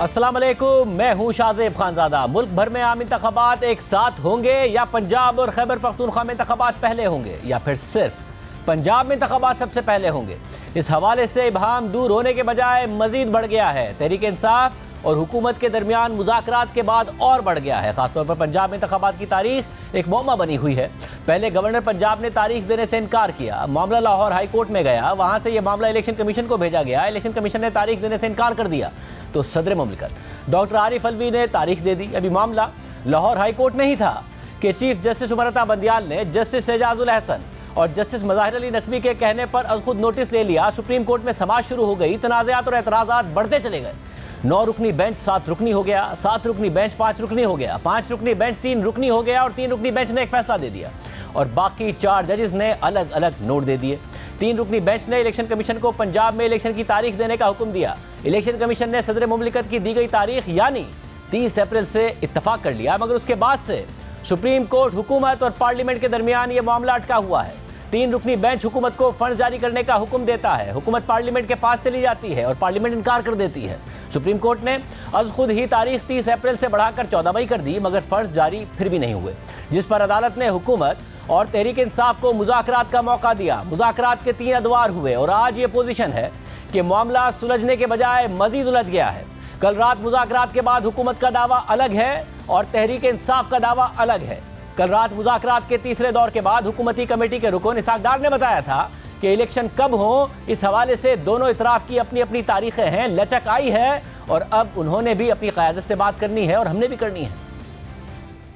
अस्सलाम वालेकुम, मैं हूं शाहजेब खानजादा। मुल्क भर में आम इंतखाबात एक साथ होंगे या पंजाब और खैबर पख्तूनख्वा में इंतखाबात पहले होंगे या फिर सिर्फ पंजाब में इंतखाबात सबसे पहले होंगे? इस हवाले से इबहम दूर होने के बजाय मजीद बढ़ गया है। तहरीक इंसाफ और हुकूमत के दरमियान मुज़ाकरात के बाद और बढ़ गया है। खासतौर पर पंजाब में इंतखाबात की तारीख एक मौमा बनी हुई है। पहले गवर्नर पंजाब ने तारीख देने से इनकार किया, मामला लाहौर हाई कोर्ट में गया, वहाँ से यह मामला इलेक्शन कमीशन को भेजा गया, इलेक्शन कमीशन ने तारीख देने से इनकार कर दिया तो सदर मुमलिकत डॉक्टर आरिफ अलवी ने तारीख दे दी। अभी मामला लाहौर हाई कोर्ट में ही था कि चीफ जस्टिस उमर अता बंदियाल ने जस्टिस एजाजुल अहसन और जस्टिस मज़ाहिर अली नकवी के कहने पर अज खुद नोटिस ले लिया। सुप्रीम कोर्ट में समाअत शुरू हो गई, तनाज़ात और एतराज़ात बढ़ते चले गए। 9 रुकनी बेंच 7 रुकनी हो गया, 7 रुकनी बेंच 5 रुकनी हो गया, 5 रुकनी बेंच 3 रुकनी हो गया और 3 रुकनी बेंच ने एक फैसला दे दिया और बाकी 4 जजेस ने अलग अलग नोट दे दिए। 3 रुकनी बेंच ने इलेक्शन कमीशन को पंजाब में इलेक्शन की तारीख देने का हुक्म दिया। इलेक्शन कमीशन ने सदर मुमलिकत की दी गई तारीख यानी 30 अप्रैल से इत्तफाक कर लिया, मगर उसके बाद से सुप्रीम कोर्ट, हुकूमत और पार्लियामेंट के दरमियान ये मामला अटका हुआ है। 3 रुकनी बेंच हुकूमत को फंड जारी करने का हुक्म देता है, हुकूमत पार्लियामेंट के पास चली जाती है और पार्लियामेंट इनकार कर देती है। सुप्रीम कोर्ट ने आज खुद ही तारीख 30 अप्रैल से बढ़ाकर 14 मई कर दी, मगर फंड्स जारी फिर भी नहीं हुए, जिस पर अदालत ने हुकूमत और तहरीक इंसाफ को मुज़ाकरात का मौका दिया। मुज़ाकरात के 3 अदवार हुए और आज ये पोजीशन है कि मामला सुलझने के बजाय मजीद उलझ गया है। कल रात मुज़ाकरात के बाद हुकूमत का दावा अलग है और तहरीक इंसाफ का दावा अलग है। कल रात मुज़ाकरात के तीसरे दौर के बाद हुकूमती कमेटी के रुकन इसहाक डार ने बताया था कि इलेक्शन कब हो, इस हवाले से दोनों इतराफ़ की अपनी अपनी तारीखें हैं, लचक आई है और अब उन्होंने भी अपनी क़यादत से बात करनी है और हमने भी करनी है।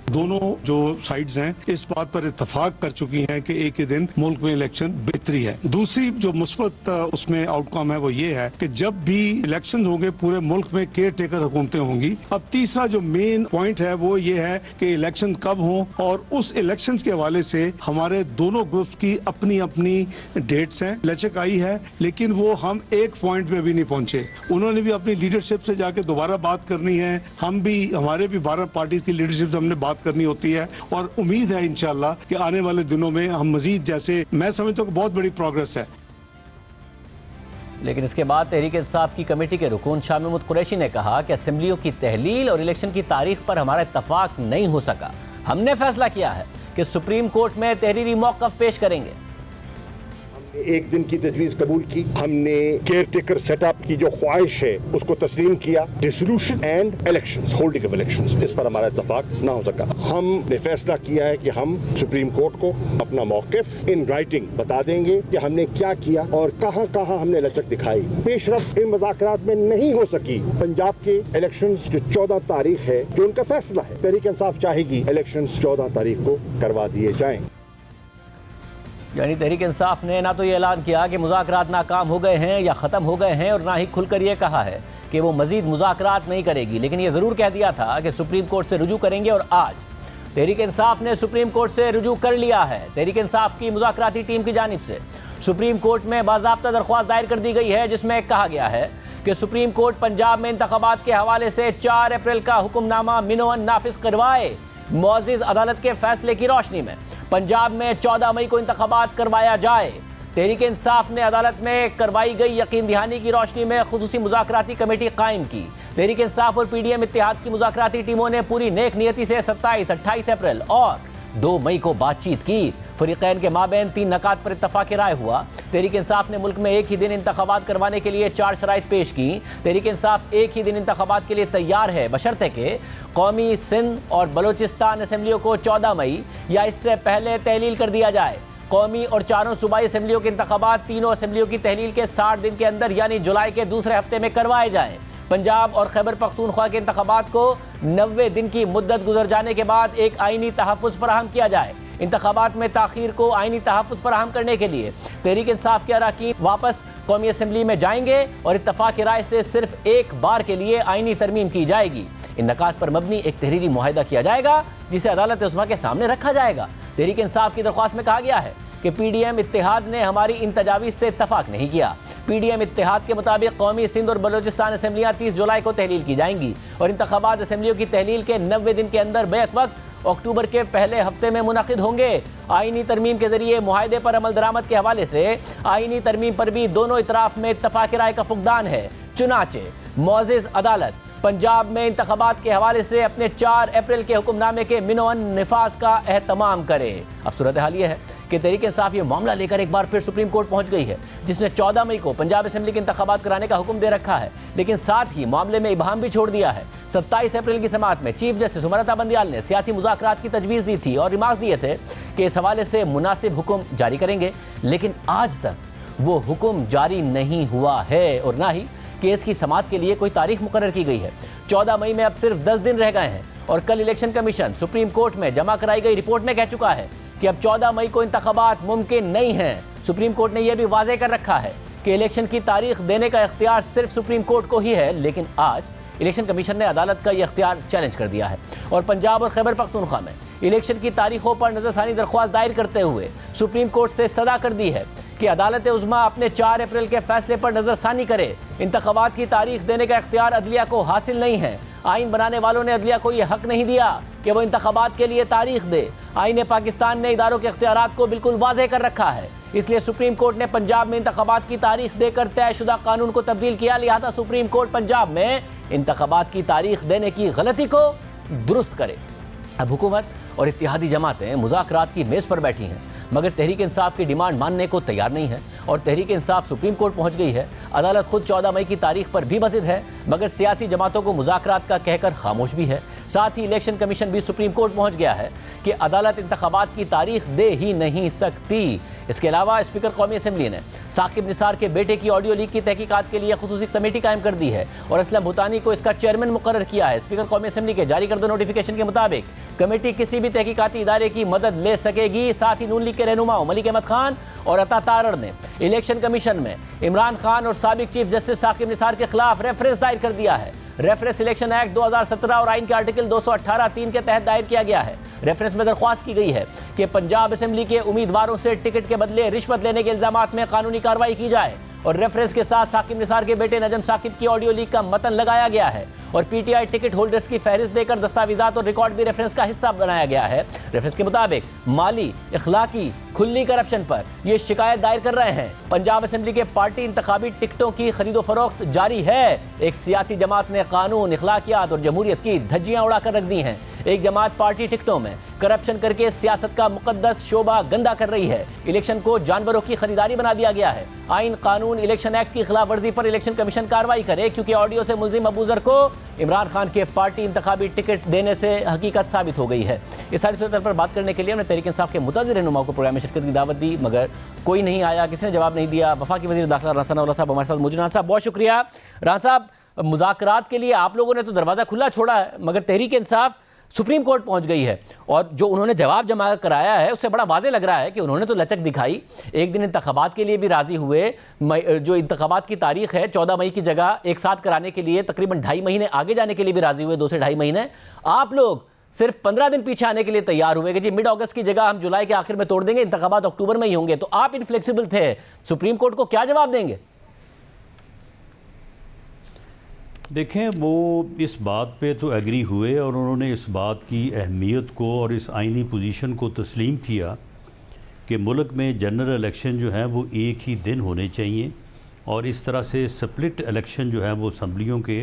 दोनों जो साइड्स हैं इस बात पर इत्तेफाक कर चुकी हैं कि एक ही दिन मुल्क में इलेक्शन बेहतरी है। दूसरी जो मुस्बत उसमें आउटकम है वो ये है कि जब भी इलेक्शन होंगे पूरे मुल्क में केयर टेकर हुकूमतें होंगी। अब तीसरा जो मेन पॉइंट है वो ये है कि इलेक्शन कब हो और उस इलेक्शन के हवाले से हमारे दोनों ग्रुप्स की अपनी अपनी डेट्स हैं। लचक आई है लेकिन वो हम एक पॉइंट पे भी नहीं पहुंचे। उन्होंने भी अपनी लीडरशिप से जाके दोबारा बात करनी है, हम भी, हमारे भी 12 पार्टी की लीडरशिप से हमने बात करनी होती है और उम्मीद है इंशाअल्लाह कि आने वाले दिनों में हम मजीद, जैसे मैं समझता हूं कि बहुत बड़ी प्रोग्रेस है। लेकिन इसके बाद तहरीक इंसाफ की कमेटी के रुकन शाह महमूद कुरैशी ने कहा कि असेंबलियों की तहलील और इलेक्शन की तारीख पर हमारा इत्तफाक नहीं हो सका। हमने फैसला किया है कि सुप्रीम कोर्ट में तहरीरी मौक़िफ़ पेश करेंगे। एक दिन की तजवीज कबूल की, हमने केयर टेकर सेटअप की जो ख्वाहिश है उसको तस्लीम किया। Dissolution and elections, holding of elections, इस पर हमारा इत्तफाक ना हो सका। हमने फैसला किया है कि हम सुप्रीम कोर्ट को अपना मौक़िफ़ इन राइटिंग बता देंगे कि हमने क्या किया और कहां कहां हमने लचक दिखाई। पेशरफ इन मुज़ाकरात में नहीं हो सकी। पंजाब के इलेक्शंस जो 14 तारीख है जो उनका फैसला है, तहरीक इंसाफ चाहेगी इलेक्शंस 14 तारीख को करवा दिए जाएं। यानी तहरीक इंसाफ ने ना तो ये ऐलान किया कि मुज़ाकरात नाकाम हो गए हैं या ख़त्म हो गए हैं और ना ही खुलकर ये कहा है कि वो मज़ीद मुज़ाकरात नहीं करेगी, लेकिन ये ज़रूर कह दिया था कि सुप्रीम कोर्ट से रुजू करेंगे और आज तहरीक इंसाफ ने सुप्रीम कोर्ट से रुजू कर लिया है। तहरीक इंसाफ की मुज़ाकराती टीम की जानिब से सुप्रीम कोर्ट में बाज़ाब्ता दरख्वास्त दायर कर दी गई है, जिसमें कहा गया है कि सुप्रीम कोर्ट पंजाब में इंतखाबात के हवाले से 4 अप्रैल का हुक्मनामा मिनोअन नाफिज करवाए। मुअज़्ज़िज़ अदालत के फैसले की रोशनी में पंजाब में 14 मई को इंतखाबात करवाया जाए। तहरीक इंसाफ ने अदालत में करवाई गई यकीन दहानी की रोशनी में खुसूसी मुज़ाकराती कमेटी कायम की। तहरीक इंसाफ और PDM इत्तेहाद की मुज़ाकराती टीमों ने पूरी नेक नियति से 27, 28 अप्रैल और 2 मई को बातचीत की। फरीक़ैन के माबैन 3 नकात पर इत्तफाक़ राय हुआ। तहरीक इंसाफ ने मुल्क में एक ही दिन इंतखाबात करवाने के लिए 4 शराइत पेश की। तहरीक इंसाफ एक ही दिन इंतखाबात के लिए तैयार है, बशर्ते के कौमी, सिंध और बलोचिस्तान असम्बलियों को 14 मई या इससे पहले तहलील कर दिया जाए। कौमी और 4 सूबाई असम्बलियों के इंतखाबात तीनों असम्बलियों की तहलील के 60 दिन के अंदर यानी जुलाई के दूसरे हफ्ते में करवाए जाएँ। पंजाब और खैबर पख्तूनख्वा के इंतखाबात को 90 दिन की मुद्दत गुजर जाने के बाद एक आइनी तहफ़्फ़ुज़ फराहम किया जाए। इंतखाबात में ताख़ीर को आइनी तहफ़्फ़ुज़ फराहम करने के लिए तहरीक इंसाफ के अरकान वापस कौमी असम्बली में जाएंगे और इत्तफ़ाक़ राय से सिर्फ एक बार के लिए आइनी तरमीम की जाएगी। इन नकात पर मबनी एक तहरीरी मुआहिदा किया जाएगा जिसे अदालत उस्मा के सामने रखा जाएगा। तहरीक इंसाफ की दरख्वास्त में कहा गया है कि PDM इत्तेहाद ने हमारी इन तजावीज़ से इत्तफाक नहीं किया। PDM इत्तेहाद के मुताबिक कौमी, सिंध और बलोचिस्तान असम्बलियाँ 30 जुलाई को तहलील की जाएंगी और इंतखाबात असम्बलियों की तहलील के 90 दिन के अंदर बैक वक्त अक्टूबर के पहले हफ्ते में मुनक़िद होंगे। आइनी तरमीम के जरिए मुआहदे पर अमल दरामद के हवाले से आइनी तरमीम पर भी दोनों इतराफ़ में इत्तफाक़ राय का फुक़दान है। चुनाचे मुअज़्ज़िज़ अदालत पंजाब में इंतखाबात के हवाले से अपने 4 अप्रैल के हुक्मनामे के मिनोअन निफाज का एहतमाम करे। अब सूरत हाल ये है कि तहरीक इंसाफ ये मामला लेकर एक बार फिर सुप्रीम कोर्ट पहुंच गई है, जिसने 14 मई को पंजाब असेंबली के इंतखाबात कराने का हुक्म दे रखा है, लेकिन साथ ही मामले में इबाहम भी छोड़ दिया है। 27 अप्रैल की समाअत में चीफ जस्टिस उमरता बंदियाल ने सियासी मुज़ाकरात की तजवीज़ दी थी और रिमार्क्स दिए थे कि इस हवाले से मुनासिब हुक्म जारी करेंगे, लेकिन आज तक वो हुक्म जारी नहीं हुआ है और ना ही केस की समाअत के लिए कोई तारीख मुकर्रर की गई है। 14 मई में अब सिर्फ 10 दिन रह गए हैं और कल इलेक्शन कमीशन सुप्रीम कोर्ट में जमा कराई गई रिपोर्ट में कह चुका है कि अब 14 मई को इंतखाबात मुमकिन नहीं है। सुप्रीम कोर्ट ने यह भी वाज़ेह कर रखा है कि इलेक्शन की तारीख देने का इख्तियार सिर्फ सुप्रीम कोर्ट को ही है, लेकिन आज इलेक्शन कमीशन ने अदालत का यह इख्तियार चैलेंज कर दिया है और पंजाब और खैबर पख्तूनख्वा में इलेक्शन की तारीखों पर नजरसानी दरख्वास्त दायर करते हुए सुप्रीम कोर्ट से इस्तदा कर दी है कि अदालत उज़्मा अपने 4 अप्रैल के फैसले पर नजरसानी करे। इंतखाबात की तारीख देने का इख्तियार अदलिया को हासिल नहीं है। आइन बनाने वालों ने अदलिया को यह हक नहीं दिया कि वो इंतखाबात के लिए तारीख दे। आइन पाकिस्तान ने इदारों के इख्तियारात को बिल्कुल वाज़ेह कर रखा है, इसलिए सुप्रीम कोर्ट ने पंजाब में इंतखाबात की तारीख देकर तयशुदा कानून को तब्दील किया। लिहाजा सुप्रीम कोर्ट पंजाब में इंतखाबात की तारीख देने की गलती को दुरुस्त करे। अब हुकूमत और इत्तेहादी जमातें मुज़ाकरात की मेज़ पर बैठी हैं, मगर तहरीक इंसाफ की डिमांड मानने को तैयार नहीं है और तहरीक इंसाफ सुप्रीम कोर्ट पहुंच गई है। अदालत खुद 14 मई की तारीख पर भी बज़िद है, मगर सियासी जमातों को मुज़ाकरात का कहकर खामोश भी है। साथ ही इलेक्शन कमीशन भी सुप्रीम कोर्ट पहुंच गया है कि अदालत इंतखाबात की तारीख दे ही नहीं सकती। इसके अलावा स्पीकर कौमी असम्बली ने साकिब निसार के बेटे की ऑडियो लीक की तहकीकात के लिए खुसूसी कमेटी कायम कर दी है और असलम भूतानी को इसका चेयरमैन मुकर्रर किया है। स्पीकर कौमी असम्बली के जारी करदा नोटिफिकेशन के मुताबिक कमेटी किसी भी तहकीकाती इदारे की मदद ले सकेगी। साथ ही नून लीग के रहनुमा मलिक अहमद खान और अता तारड़ ने इलेक्शन कमीशन में इमरान खान और साबिक चीफ जस्टिस साकिब निसार के खिलाफ रेफरेंस दायर कर दिया है। रेफरेंस इलेक्शन एक्ट 2017 और आइन के आर्टिकल 218(3) के तहत दायर किया गया है। रेफरेंस में दरख्वास्त की गई है कि पंजाब असेंबली के उम्मीदवारों से टिकट के बदले रिश्वत लेने के इल्जामात में कानूनी कार्रवाई की जाए और रेफरेंस के साथ साकिब निसार के बेटे नजम साकिब की ऑडियो लीक का मतन लगाया गया है और पीटीआई टिकट होल्डर्स की फहरिस्त देकर दस्तावेजात और रिकॉर्ड भी रेफरेंस का हिस्सा बनाया गया है। रेफरेंस के मुताबिक माली, इखलाकी, खुली करप्शन पर ये शिकायत दायर कर रहे हैं। पंजाब असेंबली के पार्टी इंतखाबी टिकटों की खरीदो फरोख्त जारी है। एक सियासी जमात ने कानून, इखलाकियात और जमहूरियत की धज्जियां उड़ाकर रख दी हैं। एक जमात पार्टी टिकटों में करप्शन करके सियासत का मुकद्दस शोभा गंदा कर रही है। इलेक्शन को जानवरों की खरीदारी बना दिया गया है। आइन, कानून, इलेक्शन एक्ट की खिलाफ वर्जी पर इलेक्शन कमीशन कार्रवाई करे, क्योंकि ऑडियो से मुल्जिम अबूजर को इमरान खान के पार्टी इंतखाबी टिकट देने से हकीकत साबित हो गई है। इस सारी सूरत पर बात करने के लिए हमने तहरीक इंसाफ के मुतअद्दिद रहनुमाओं को प्रोग्राम में शिरकत की दावत दी, मगर कोई नहीं आया, किसी ने जवाब नहीं दिया। वफाकी वज़ीर दाखिला राना सनाउल्लाह साहब हमारे साथ मौजूद। राना साहब बहुत शुक्रिया। राना साहब, मुज़ाकरात के लिए आप लोगों ने तो दरवाज़ा खुला छोड़ा है, मगर तहरीक इंसाफ सुप्रीम कोर्ट पहुंच गई है और जो उन्होंने जवाब जमा कराया है उससे बड़ा वाज़ेह लग रहा है कि उन्होंने तो लचक दिखाई। एक दिन इंतखाबात के लिए भी राज़ी हुए। जो इंतखाबात की तारीख है 14 मई की जगह एक साथ कराने के लिए तकरीबन 2.5 महीने आगे जाने के लिए भी राज़ी हुए, 2 से 2.5 महीने। आप लोग सिर्फ 15 दिन पीछे आने के लिए तैयार हुए कि जी मिड अगस्त की जगह हम जुलाई के आखिर में तोड़ देंगे, इंतखाबात अक्टूबर में ही होंगे। तो आप इनफ्लेक्सिबल थे, सुप्रीम कोर्ट को क्या जवाब देंगे? देखें, वो इस बात पे तो एग्री हुए और उन्होंने इस बात की अहमियत को और इस आइनी पोजीशन को तस्लीम किया कि मुल्क में जनरल इलेक्शन जो है वो एक ही दिन होने चाहिए और इस तरह से स्प्लिट इलेक्शन जो है वो असम्बलियों के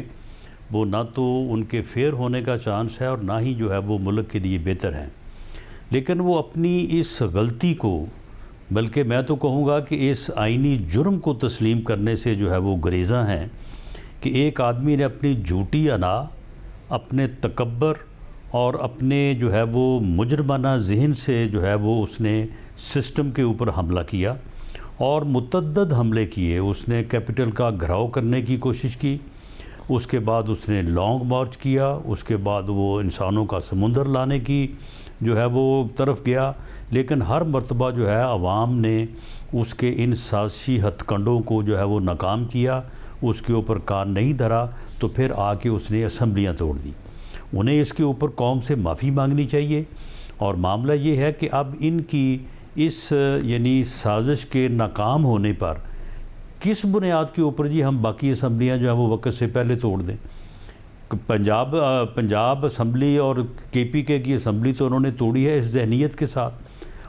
वो ना तो उनके फेयर होने का चांस है और ना ही जो है वो मुल्क के लिए बेहतर है। लेकिन वो अपनी इस गलती को, बल्कि मैं तो कहूँगा कि इस आइनी जुर्म को तस्लीम करने से जो है वो गुरेज़ा हैं कि एक आदमी ने अपनी झूठी अना, अपने तकब्बर और अपने जो है वो मुजरमाना जहन से जो है वो उसने सिस्टम के ऊपर हमला किया और मुतअद्दिद हमले किए। उसने कैपिटल का घिराव करने की कोशिश की, उसके बाद उसने लॉन्ग मार्च किया, उसके बाद वो इंसानों का समुंदर लाने की जो है वो तरफ गया। लेकिन हर मरतबा जो है अवाम ने उसके इन साजिशी हथकंडों को जो है वो नाकाम किया, उसके ऊपर कान नहीं धरा, तो फिर आके उसने असम्बलियाँ तोड़ दी। उन्हें इसके ऊपर कौम से माफ़ी मांगनी चाहिए। और मामला ये है कि अब इनकी इस यानी साजिश के नाकाम होने पर किस बुनियाद के ऊपर जी हम बाकी असम्बलियाँ जो है वो वक्त से पहले तोड़ दें। पंजाब असम्बली और KPK की असम्बली तो उन्होंने तोड़ी है इस जहनीत के साथ,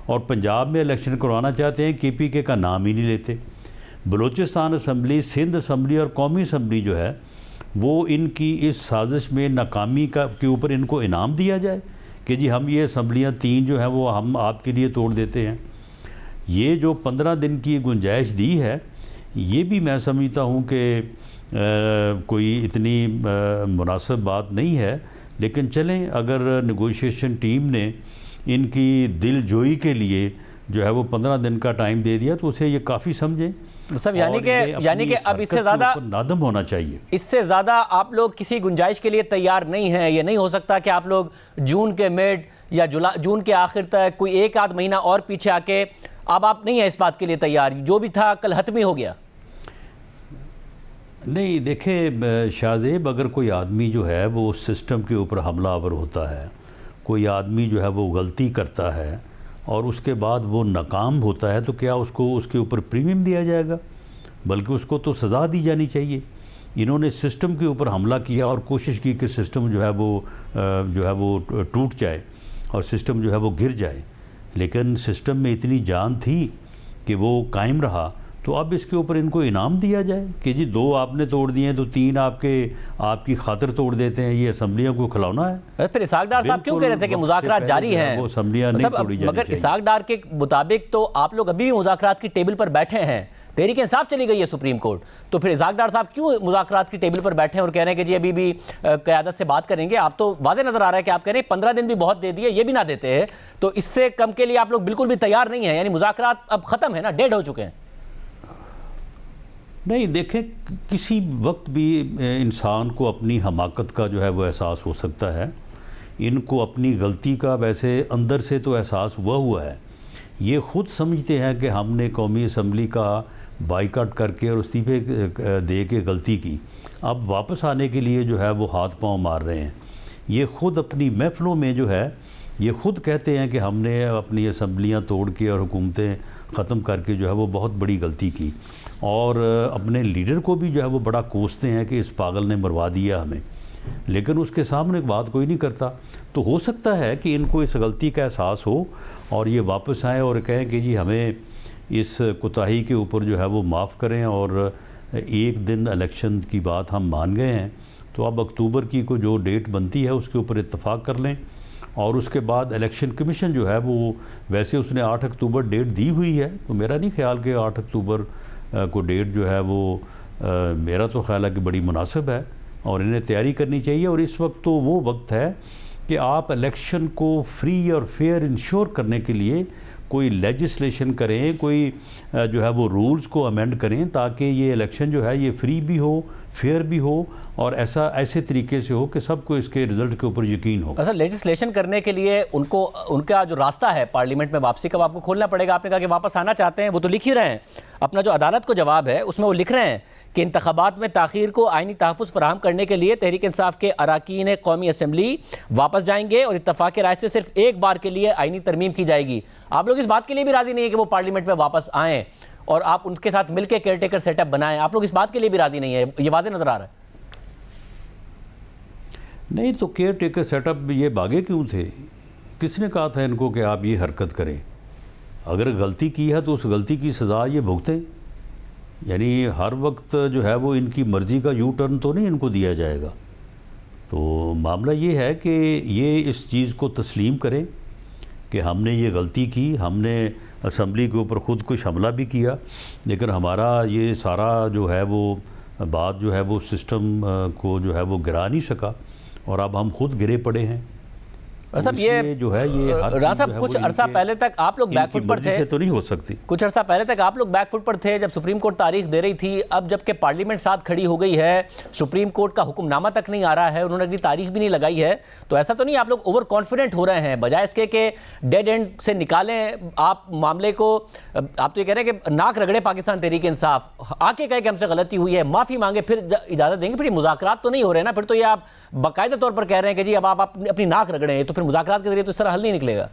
और पंजाब में इलेक्शन करवाना चाहते हैं, KPK का नाम ही नहीं लेते। बलूचिस्तान असम्बली, सिंध असम्बली और कौमी असम्बली जो है वो इनकी इस साजिश में नाकामी के ऊपर इनको इनाम दिया जाए कि जी हम ये असम्बलियाँ 3 जो हैं वो हम आपके लिए तोड़ देते हैं। ये जो 15 दिन की गुंजाइश दी है, ये भी मैं समझता हूँ कि कोई इतनी मुनासिब बात नहीं है। लेकिन चलें, अगर नेगोशिएशन टीम ने इनकी दिलजोई के लिए जो है वो 15 दिन का टाइम दे दिया तो उसे ये काफ़ी समझें। सब यानी कि अब इससे ज़्यादा नादम होना चाहिए। इससे ज़्यादा आप लोग किसी गुंजाइश के लिए तैयार नहीं हैं। ये नहीं हो सकता कि आप लोग जून के मिड या जून के आखिर तक कोई 1 आध महीना और पीछे आके अब आप नहीं हैं इस बात के लिए तैयार, जो भी था कल हतमी हो गया। नहीं देखें शाहजेब, अगर कोई आदमी जो है वो सिस्टम के ऊपर हमलावर होता है, कोई आदमी जो है वो गलती करता है और उसके बाद वो नाकाम होता है, तो क्या उसको उसके ऊपर प्रीमियम दिया जाएगा? बल्कि उसको तो सज़ा दी जानी चाहिए। इन्होंने सिस्टम के ऊपर हमला किया और कोशिश की कि सिस्टम जो है वो टूट जाए और सिस्टम जो है वो गिर जाए। लेकिन सिस्टम में इतनी जान थी कि वो कायम रहा। तो अब इसके ऊपर इनको इनाम दिया जाए कि जी 2 आपने तोड़ दिए हैं तो 3 आपकी खातिर तोड़ देते हैं। ये असम्बलियों को खिलौना है। फिर इसाक डार साहब क्यों कह रहे थे कि मुज़ाकरात जारी हैं? वो असम्बलियाँ नहीं तोड़ी जानी मगर चाहिए। इसाक डार के मुताबिक तो आप लोग अभी भी मुज़ाकरात की टेबल पर बैठे हैं। तहरीक इंसाफ चली गई है सुप्रीम कोर्ट, तो फिर इसाक डार साहब क्यों मुज़ाकरात की टेबल पर बैठे हैं और कह रहे हैं कि जी अभी भी क़यादत से बात करेंगे? आप तो वाज़े नज़र आ रहा है कि आप कह रहे हैं 15 दिन भी बहुत दे दिए, ये भी ना देते हैं तो इससे कम के लिए आप लोग बिल्कुल भी तैयार नहीं है। यानी मुज़ाकरात अब ख़त्म है ना, डेड हो चुके हैं। नहीं देखें, किसी वक्त भी इंसान को अपनी हमाकत का जो है वो एहसास हो सकता है। इनको अपनी गलती का वैसे अंदर से तो एहसास हुआ है। ये ख़ुद समझते हैं कि हमने कौमी असम्बली का बाइकाट करके और इस्तीफे दे के गलती की। अब वापस आने के लिए जो है वो हाथ पांव मार रहे हैं। ये ख़ुद अपनी महफ़िलों में जो है ये ख़ुद कहते हैं कि हमने अपनी असम्बलियाँ तोड़ के और हुकूमतें ख़त्म करके जो है वो बहुत बड़ी गलती की, और अपने लीडर को भी जो है वो बड़ा कोसते हैं कि इस पागल ने मरवा दिया हमें। लेकिन उसके सामने बात कोई नहीं करता। तो हो सकता है कि इनको इस गलती का एहसास हो और ये वापस आएँ और कहें कि जी हमें इस कोताही के ऊपर जो है वो माफ़ करें और 1 दिन इलेक्शन की बात हम मान गए हैं, तो अब अक्टूबर की को जो डेट बनती है उसके ऊपर इत्तफाक कर लें। और उसके बाद इलेक्शन कमीशन जो है वो वैसे उसने 8 अक्टूबर डेट दी हुई है, तो मेरा नहीं ख्याल कि 8 अक्टूबर को डेट जो है वो मेरा तो ख्याल है कि बड़ी मुनासिब है और इन्हें तैयारी करनी चाहिए। और इस वक्त तो वो वक्त है कि आप इलेक्शन को फ्री और फेयर इंश्योर करने के लिए कोई लेजिस्लेशन करें, कोई जो है वो रूल्स को अमेंड करें ताकि ये इलेक्शन जो है ये फ्री भी हो, फेयर भी हो और ऐसे तरीके से हो कि सबको इसके रिजल्ट के ऊपर यकीन हो। अच्छा, लेजिस्लेशन करने के लिए उनका जो रास्ता है पार्लियामेंट में वापसी का, आपको खोलना पड़ेगा। आपने कहा कि वापस आना चाहते हैं, वो तो लिख ही रहे हैं। अपना जो अदालत को जवाब है उसमें वो लिख रहे हैं कि इंतखाबात में ताख़ीर को आइनी तहफ़्फ़ुज़ फराहम करने के लिए तहरीक इंसाफ के अरकान कौमी असम्बली वापस जाएंगे और इत्तफ़ाक़ राय से सिर्फ 1 बार के लिए आइनी तरमीम की जाएगी। आप लोग इस बात के लिए भी राज़ी नहीं है कि वो पार्लियामेंट में वापस आएँ और आप उनके साथ मिलकर केयरटेकर सेटअप बनाएं? आप लोग इस बात के लिए भी राज़ी नहीं है, ये वाज़े नज़र आ रहा है। नहीं तो केयर टेकर सेटअप ये भागे क्यों थे? किसने कहा था इनको कि आप ये हरकत करें? अगर गलती की है तो उस गलती की सज़ा ये भुगतें। यानी हर वक्त जो है वो इनकी मर्ज़ी का यू टर्न तो नहीं इनको दिया जाएगा। तो मामला ये है कि ये इस चीज़ को तस्लीम करें कि हमने ये गलती की, हमने असम्बली के ऊपर ख़ुद कुछ हमला भी किया, लेकिन हमारा ये सारा जो है वो बात जो है वो सिस्टम को जो है वो गिरा नहीं सका और अब हम खुद गिरे पड़े हैं। सब ये जो है ये राज साहब कुछ अरसा पहले तक आप लोग बैकफुट पर थे, तो नहीं हो सकती। कुछ अरसा पहले तक आप लोग बैकफुट पर थे जब सुप्रीम कोर्ट तारीख दे रही थी। अब जबकि पार्लियामेंट साथ खड़ी हो गई है, सुप्रीम कोर्ट का हुक्मनामा तक नहीं आ रहा है, उन्होंने अगली तारीख भी नहीं लगाई है, तो ऐसा तो नहीं आप लोग ओवर कॉन्फिडेंट हो रहे हैं? बजाय इसके कि डेड एंड से निकालें आप मामले को, आप तो ये कह रहे हैं कि नाक रगड़े पाकिस्तान तहरीक इंसाफ, आके कहे कि हमसे गलती हुई है, माफ़ी मांगे, फिर इजाज़त देंगे। फिर मुज़ाकरात तो नहीं हो रहे ना, फिर तो ये आप बाकायदा तौर पर कह रहे हैं कि जी अब आप अपनी नाक रगड़ें, तो फिर मुज़ाकरात के जरिए तो इस तरह हल नहीं निकलेगा।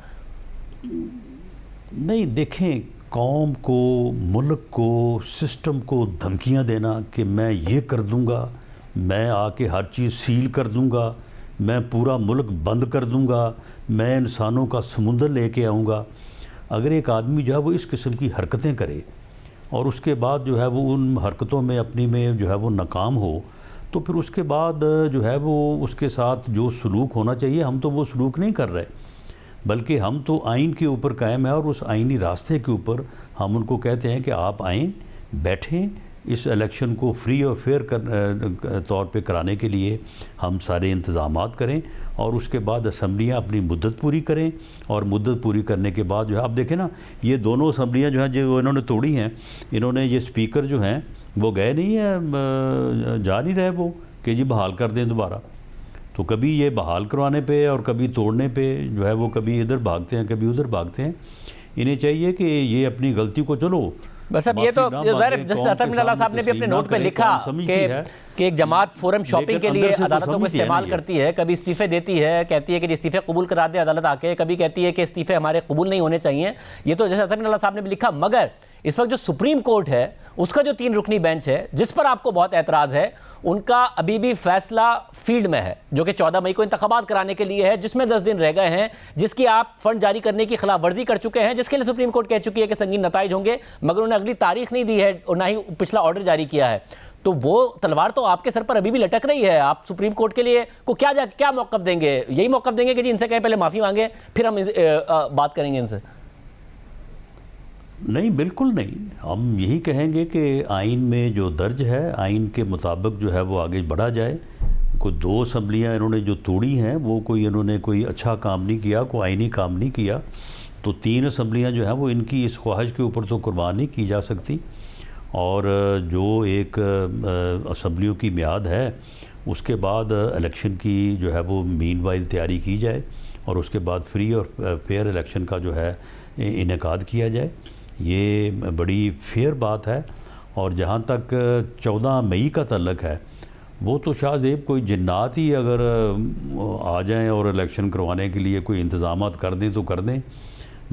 नहीं देखें, कौम को, मुल्क को, सिस्टम को धमकियां देना कि मैं ये कर दूंगा, मैं आके हर चीज़ सील कर दूंगा, मैं पूरा मुल्क बंद कर दूंगा, मैं इंसानों का समुंदर लेके आऊँगा, अगर एक आदमी जो है वो इस किस्म की हरकतें करे और उसके बाद जो है वो उन हरकतों में अपनी में जो है वो नाकाम हो, तो फिर उसके बाद जो है वो उसके साथ जो सलूक होना चाहिए हम तो वो सलूक नहीं कर रहे, बल्कि हम तो आइन के ऊपर कायम है और उस आइनी रास्ते के ऊपर हम उनको कहते हैं कि आप आएँ, बैठें, इस इलेक्शन को फ्री और फेयर तौर पे कराने के लिए हम सारे इंतज़ामात करें और उसके बाद असम्बलियाँ अपनी मुद्दत पूरी करें और मुद्दत पूरी करने के बाद जो है आप देखें ना, ये दोनों असम्बलियाँ जो हैं जो इन्होंने तोड़ी हैं, इन्होंने ये स्पीकर जो हैं वो गए नहीं है, जा नहीं रहे वो कि जी बहाल कर दें दोबारा। तो कभी ये बहाल करवाने पे और कभी तोड़ने पे जो है वो कभी इधर भागते हैं कभी उधर भागते हैं। इन्हें चाहिए कि ये अपनी गलती को चलो बस अब ये तो जैसे अतर मिनल्ला साहब ने भी अपने नोट पे लिखा कि एक जमात फोरम शॉपिंग के लिए अदालतों को इस्तेमाल करती है, कभी इस्तीफे देती है, कहती है कि इस्तीफे कबूल करा दे अदालत आके, कभी कहती है कि इस्तीफे हमारे कबूल नहीं होने चाहिए। ये तो जैसे अतर मिनल्ला साहब ने भी लिखा, मगर इस वक्त जो सुप्रीम कोर्ट है उसका जो 3 रुकनी बेंच है जिस पर आपको बहुत एतराज़ है, उनका अभी भी फैसला फील्ड में है जो कि 14 मई को इंतखाबात कराने के लिए है, जिसमें 10 दिन रह गए हैं, जिसकी आप फंड जारी करने की खिलाफ वर्जी कर चुके हैं, जिसके लिए सुप्रीम कोर्ट कह चुकी है कि संगीन नताइज होंगे, मगर उन्होंने अगली तारीख नहीं दी है और ना ही पिछला ऑर्डर जारी किया है। तो वो तलवार तो आपके सर पर अभी भी लटक रही है। आप सुप्रीम कोर्ट के लिए को क्या मौक़िफ़ देंगे? यही मौक़िफ़ देंगे कि जी इनसे कहें पहले माफ़ी मांगे फिर हम बात करेंगे इनसे? नहीं, बिल्कुल नहीं। हम यही कहेंगे कि आइन में जो दर्ज है आइन के मुताबिक जो है वो आगे बढ़ा जाए। कोई 2 असम्बलियाँ इन्होंने जो तोड़ी हैं वो इन्होंने कोई अच्छा काम नहीं किया, कोई आइनी काम नहीं किया। तो 3 असम्बलियाँ जो हैं वो इनकी इस ख्वाहिश के ऊपर तो कुर्बान नहीं की जा सकती। और जो एक असम्बलियों की मियाद है उसके बाद इलेक्शन की जो है वो मीनवाइल तैयारी की जाए और उसके बाद फ्री और फेयर इलेक्शन का जो है इनेकाद किया जाए। ये बड़ी फेयर बात है। और जहाँ तक 14 मई का तल्लक है वो तो शाहजेब कोई जिन्नात ही अगर आ जाएं और इलेक्शन करवाने के लिए कोई इंतज़ामात कर दें तो कर दें।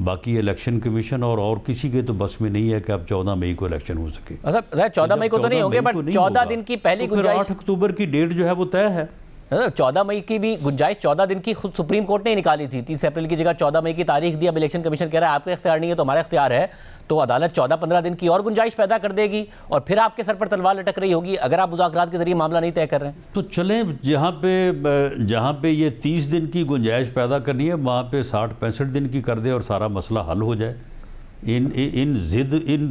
बाकी इलेक्शन कमीशन और किसी के तो बस में नहीं है कि अब 14 मई को इलेक्शन हो सके। अच्छा 14 मई को तो नहीं होंगे, बट 14 दिन की पहली गुंजाइश 8 अक्टूबर की डेट जो है वो तय है। 14 मई की भी गुंजाइश 14 दिन की खुद सुप्रीम कोर्ट ने निकाली थी। 30 अप्रैल की जगह 14 मई की तारीख दी। अब इलेक्शन कमीशन कह रहा है आपका इख्तियार नहीं है तो हमारा इख्तियार है, तो अदालत 14-15 दिन की और गुंजाइश पैदा कर देगी और फिर आपके सर पर तलवार लटक रही होगी अगर आप मुज़ाकरात के जरिए मामला नहीं तय कर रहे हैं। तो चलें, जहाँ पे ये 30 दिन की गुंजाइश पैदा करनी है वहाँ पे 60-65 दिन की कर दे और सारा मसला हल हो जाए। इन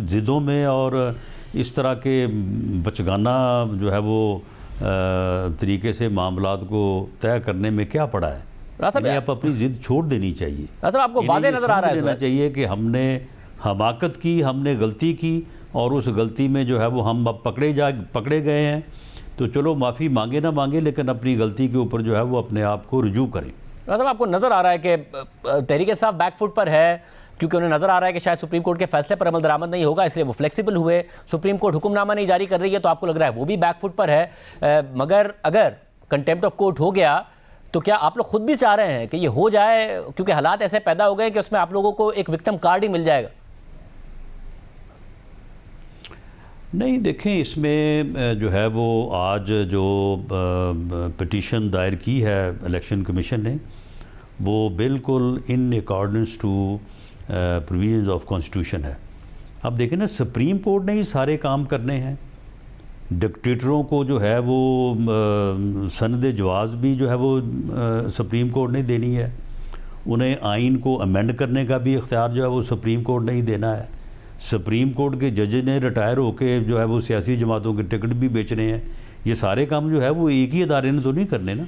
ज़िदों में और इस तरह के बचगाना जो है वो तरीके से मामलात को तय करने में क्या पड़ा है। आप अपनी ज़िद छोड़ देनी चाहिए। आपको वाज़ेह नज़र आ रहा है चाहिए कि हमने हमाकत की, हमने गलती की और उस गलती में जो है वो हम अब पकड़े गए हैं, तो चलो माफ़ी मांगे ना मांगे लेकिन अपनी गलती के ऊपर जो है वो अपने आप को रुजू करें। आपको नज़र आ रहा है कि तहरीक इंसाफ बैकफुट पर है क्योंकि उन्हें नज़र आ रहा है कि शायद सुप्रीम कोर्ट के फैसले पर अमल दरामद नहीं होगा, इसलिए वो फ्लेक्सिबल हुए। सुप्रीम कोर्ट हुक्मनामा नहीं जारी कर रही है तो आपको लग रहा है वो भी बैकफुट पर है। मगर अगर कंटेम्प्ट ऑफ कोर्ट हो गया तो क्या आप लोग खुद भी चाह रहे हैं कि ये हो जाए, क्योंकि हालात ऐसे पैदा हो गए कि उसमें आप लोगों को एक विक्टिम कार्ड ही मिल जाएगा? नहीं, देखें इसमें जो है वो आज जो पिटीशन दायर की है इलेक्शन कमीशन ने वो बिल्कुल in accordance to provisions of constitution है। अब देखें ना, सुप्रीम कोर्ट ने ही सारे काम करने हैं। डिक्टेटरों को जो है वो सनद जवाज़ भी जो है वो सुप्रीम कोर्ट ने देनी है। उन्हें आइन को अमेंड करने का भी इख्तियार जो है वो सुप्रीम कोर्ट ने ही देना है। सुप्रीम कोर्ट के जज ने रिटायर होकर जो है वो सियासी जमातों के टिकट भी बेचने हैं। ये सारे काम जो है वो एक ही अदारे ने तो नहीं करने ना,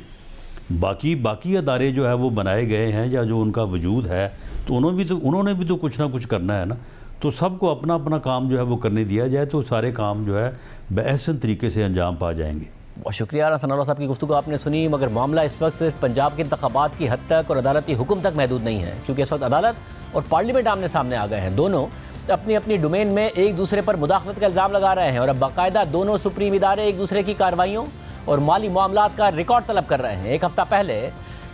बाकी अदारे जो है वो बनाए गए हैं या जो उनका वजूद है तो उन्होंने भी तो कुछ ना कुछ करना है ना। तो सबको अपना अपना काम जो है वो करने दिया जाए तो सारे काम जो है बेहसन तरीके से अंजाम पा जाएंगे। बहुत शुक्रिया सनाउल्लाह साहब की गुफ्तगू आपने सुनी। मगर मामला इस वक्त सिर्फ पंजाब के इंतखाबात की हद तक और अदालती हुक्म तक महदूद नहीं है, क्योंकि इस वक्त अदालत और पार्लियामेंट आमने सामने आ गए हैं। दोनों अपनी अपनी डोमेन में एक दूसरे पर मुदाखलत का इल्ज़ाम लगा रहे हैं और अब बाकायदा दोनों सुप्रीम इदारे एक दूसरे की कार्रवाइयों और माली मामलात का रिकॉर्ड तलब कर रहे हैं। एक हफ्ता पहले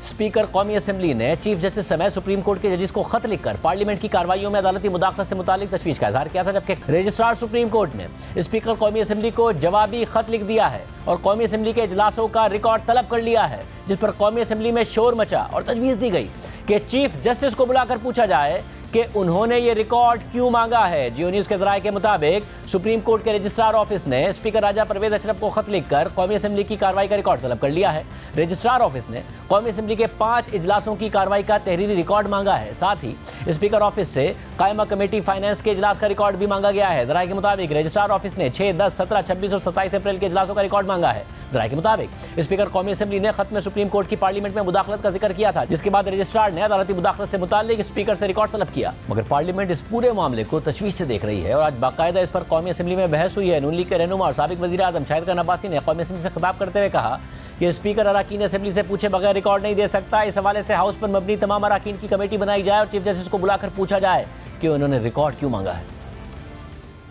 स्पीकर कौमी असम्बली ने चीफ जस्टिस समेत सुप्रीम कोर्ट के जजेस को खत लिखकर पार्लियामेंट की कार्रवाइयों में अदालती मुदाखलत से मुतालिक तशवीश का इजहार किया था, जबकि रजिस्ट्रार सुप्रीम कोर्ट ने स्पीकर कौमी असम्बली को जवाबी खत लिख दिया है और कौमी असम्बली के इजलासों का रिकॉर्ड तलब कर लिया है, जिस पर कौमी असम्बली में शोर मचा और तजवीज़ दी गई कि चीफ जस्टिस को बुलाकर पूछा जाए कि उन्होंने ये रिकॉर्ड क्यों मांगा है। जियो न्यूज़ के ज़राए के मुताबिक सुप्रीम कोर्ट के रजिस्ट्रार ऑफिस ने स्पीकर राजा परवेज अशरफ को खत लिखकर कौमी असेंबली की कार्रवाई का रिकॉर्ड तलब कर लिया है। रजिस्ट्रार ऑफिस ने कौमी असेंबली के 5 इजलासों की कार्रवाई का तहरीरी रिकॉर्ड मांगा है। साथ ही स्पीकर ऑफिस से कायमा कमेटी फाइनेंस के इजलास का रिकॉर्ड भी मांगा गया है। ज़राए के मुताबिक रजिस्ट्रार ऑफिस ने 6, 10, 17, 26 और 27 अप्रैल के इजलासों का रिकॉर्ड मांगा है। ज़राए के मुताबिक स्पीकर कौमी असेंबली ने खत में सुप्रीम कोर्ट की पार्लियामेंट में मुदाखलत का जिक्र किया था, जिसके बाद रजिस्ट्रार ने अदालती मुदाखलत से मुताल्लिक स्पीकर से रिकॉर्ड तलब किया। मगर पार्लियामेंट इस पूरे मामले को तशवीश से देख रही है और आज बाकायदा इस पर कौमी असेंबली में बहस हुई है। नून लीग के रहनुमा और साबिक वज़ीर आज़म शाहिद खान अब्बासी ने कौमी असेंबली से खिताब करते हुए कहा कि स्पीकर अराकीन असेंबली से पूछे बगैर रिकॉर्ड नहीं दे सकता। इस हवाले से हाउस पर मबनी तमाम अराकीन की कमेटी बनाई जाए और चीफ जस्टिस को बुलाकर पूछा जाए कि उन्होंने रिकॉर्ड क्यों मांगा है।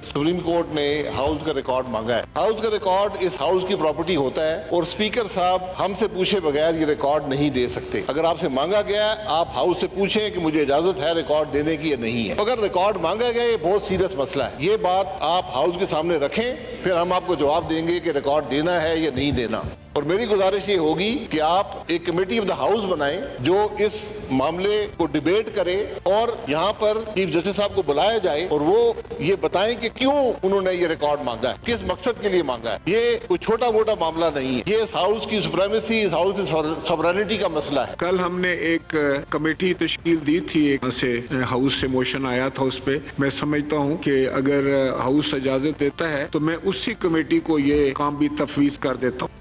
सुप्रीम कोर्ट ने हाउस का रिकॉर्ड मांगा है। हाउस का रिकॉर्ड इस हाउस की प्रॉपर्टी होता है और स्पीकर साहब हमसे पूछे बगैर ये रिकॉर्ड नहीं दे सकते। अगर आपसे मांगा गया है, आप हाउस से पूछें कि मुझे इजाजत है रिकॉर्ड देने की या नहीं है। अगर रिकॉर्ड मांगा गया, ये बहुत सीरियस मसला है। ये बात आप हाउस के सामने रखें, फिर हम आपको जवाब देंगे कि रिकॉर्ड देना है या नहीं देना। और मेरी गुजारिश ये होगी कि आप एक कमेटी ऑफ द हाउस बनाएं जो इस मामले को डिबेट करे और यहाँ पर चीफ जस्टिस साहब को बुलाया जाए और वो ये बताएं कि क्यों उन्होंने ये रिकॉर्ड मांगा है, किस मकसद के लिए मांगा है। ये कोई छोटा मोटा मामला नहीं है, ये इस हाउस की सुप्रीमेसी, इस हाउस की सॉवरेनिटी का मसला है। कल हमने एक कमेटी तश्कील दी थी, एक से हाउस से मोशन आया था उस पे। मैं समझता हूँ कि अगर हाउस इजाजत देता है तो मैं उसी कमेटी को ये काम भी तफवीज कर देता हूँ।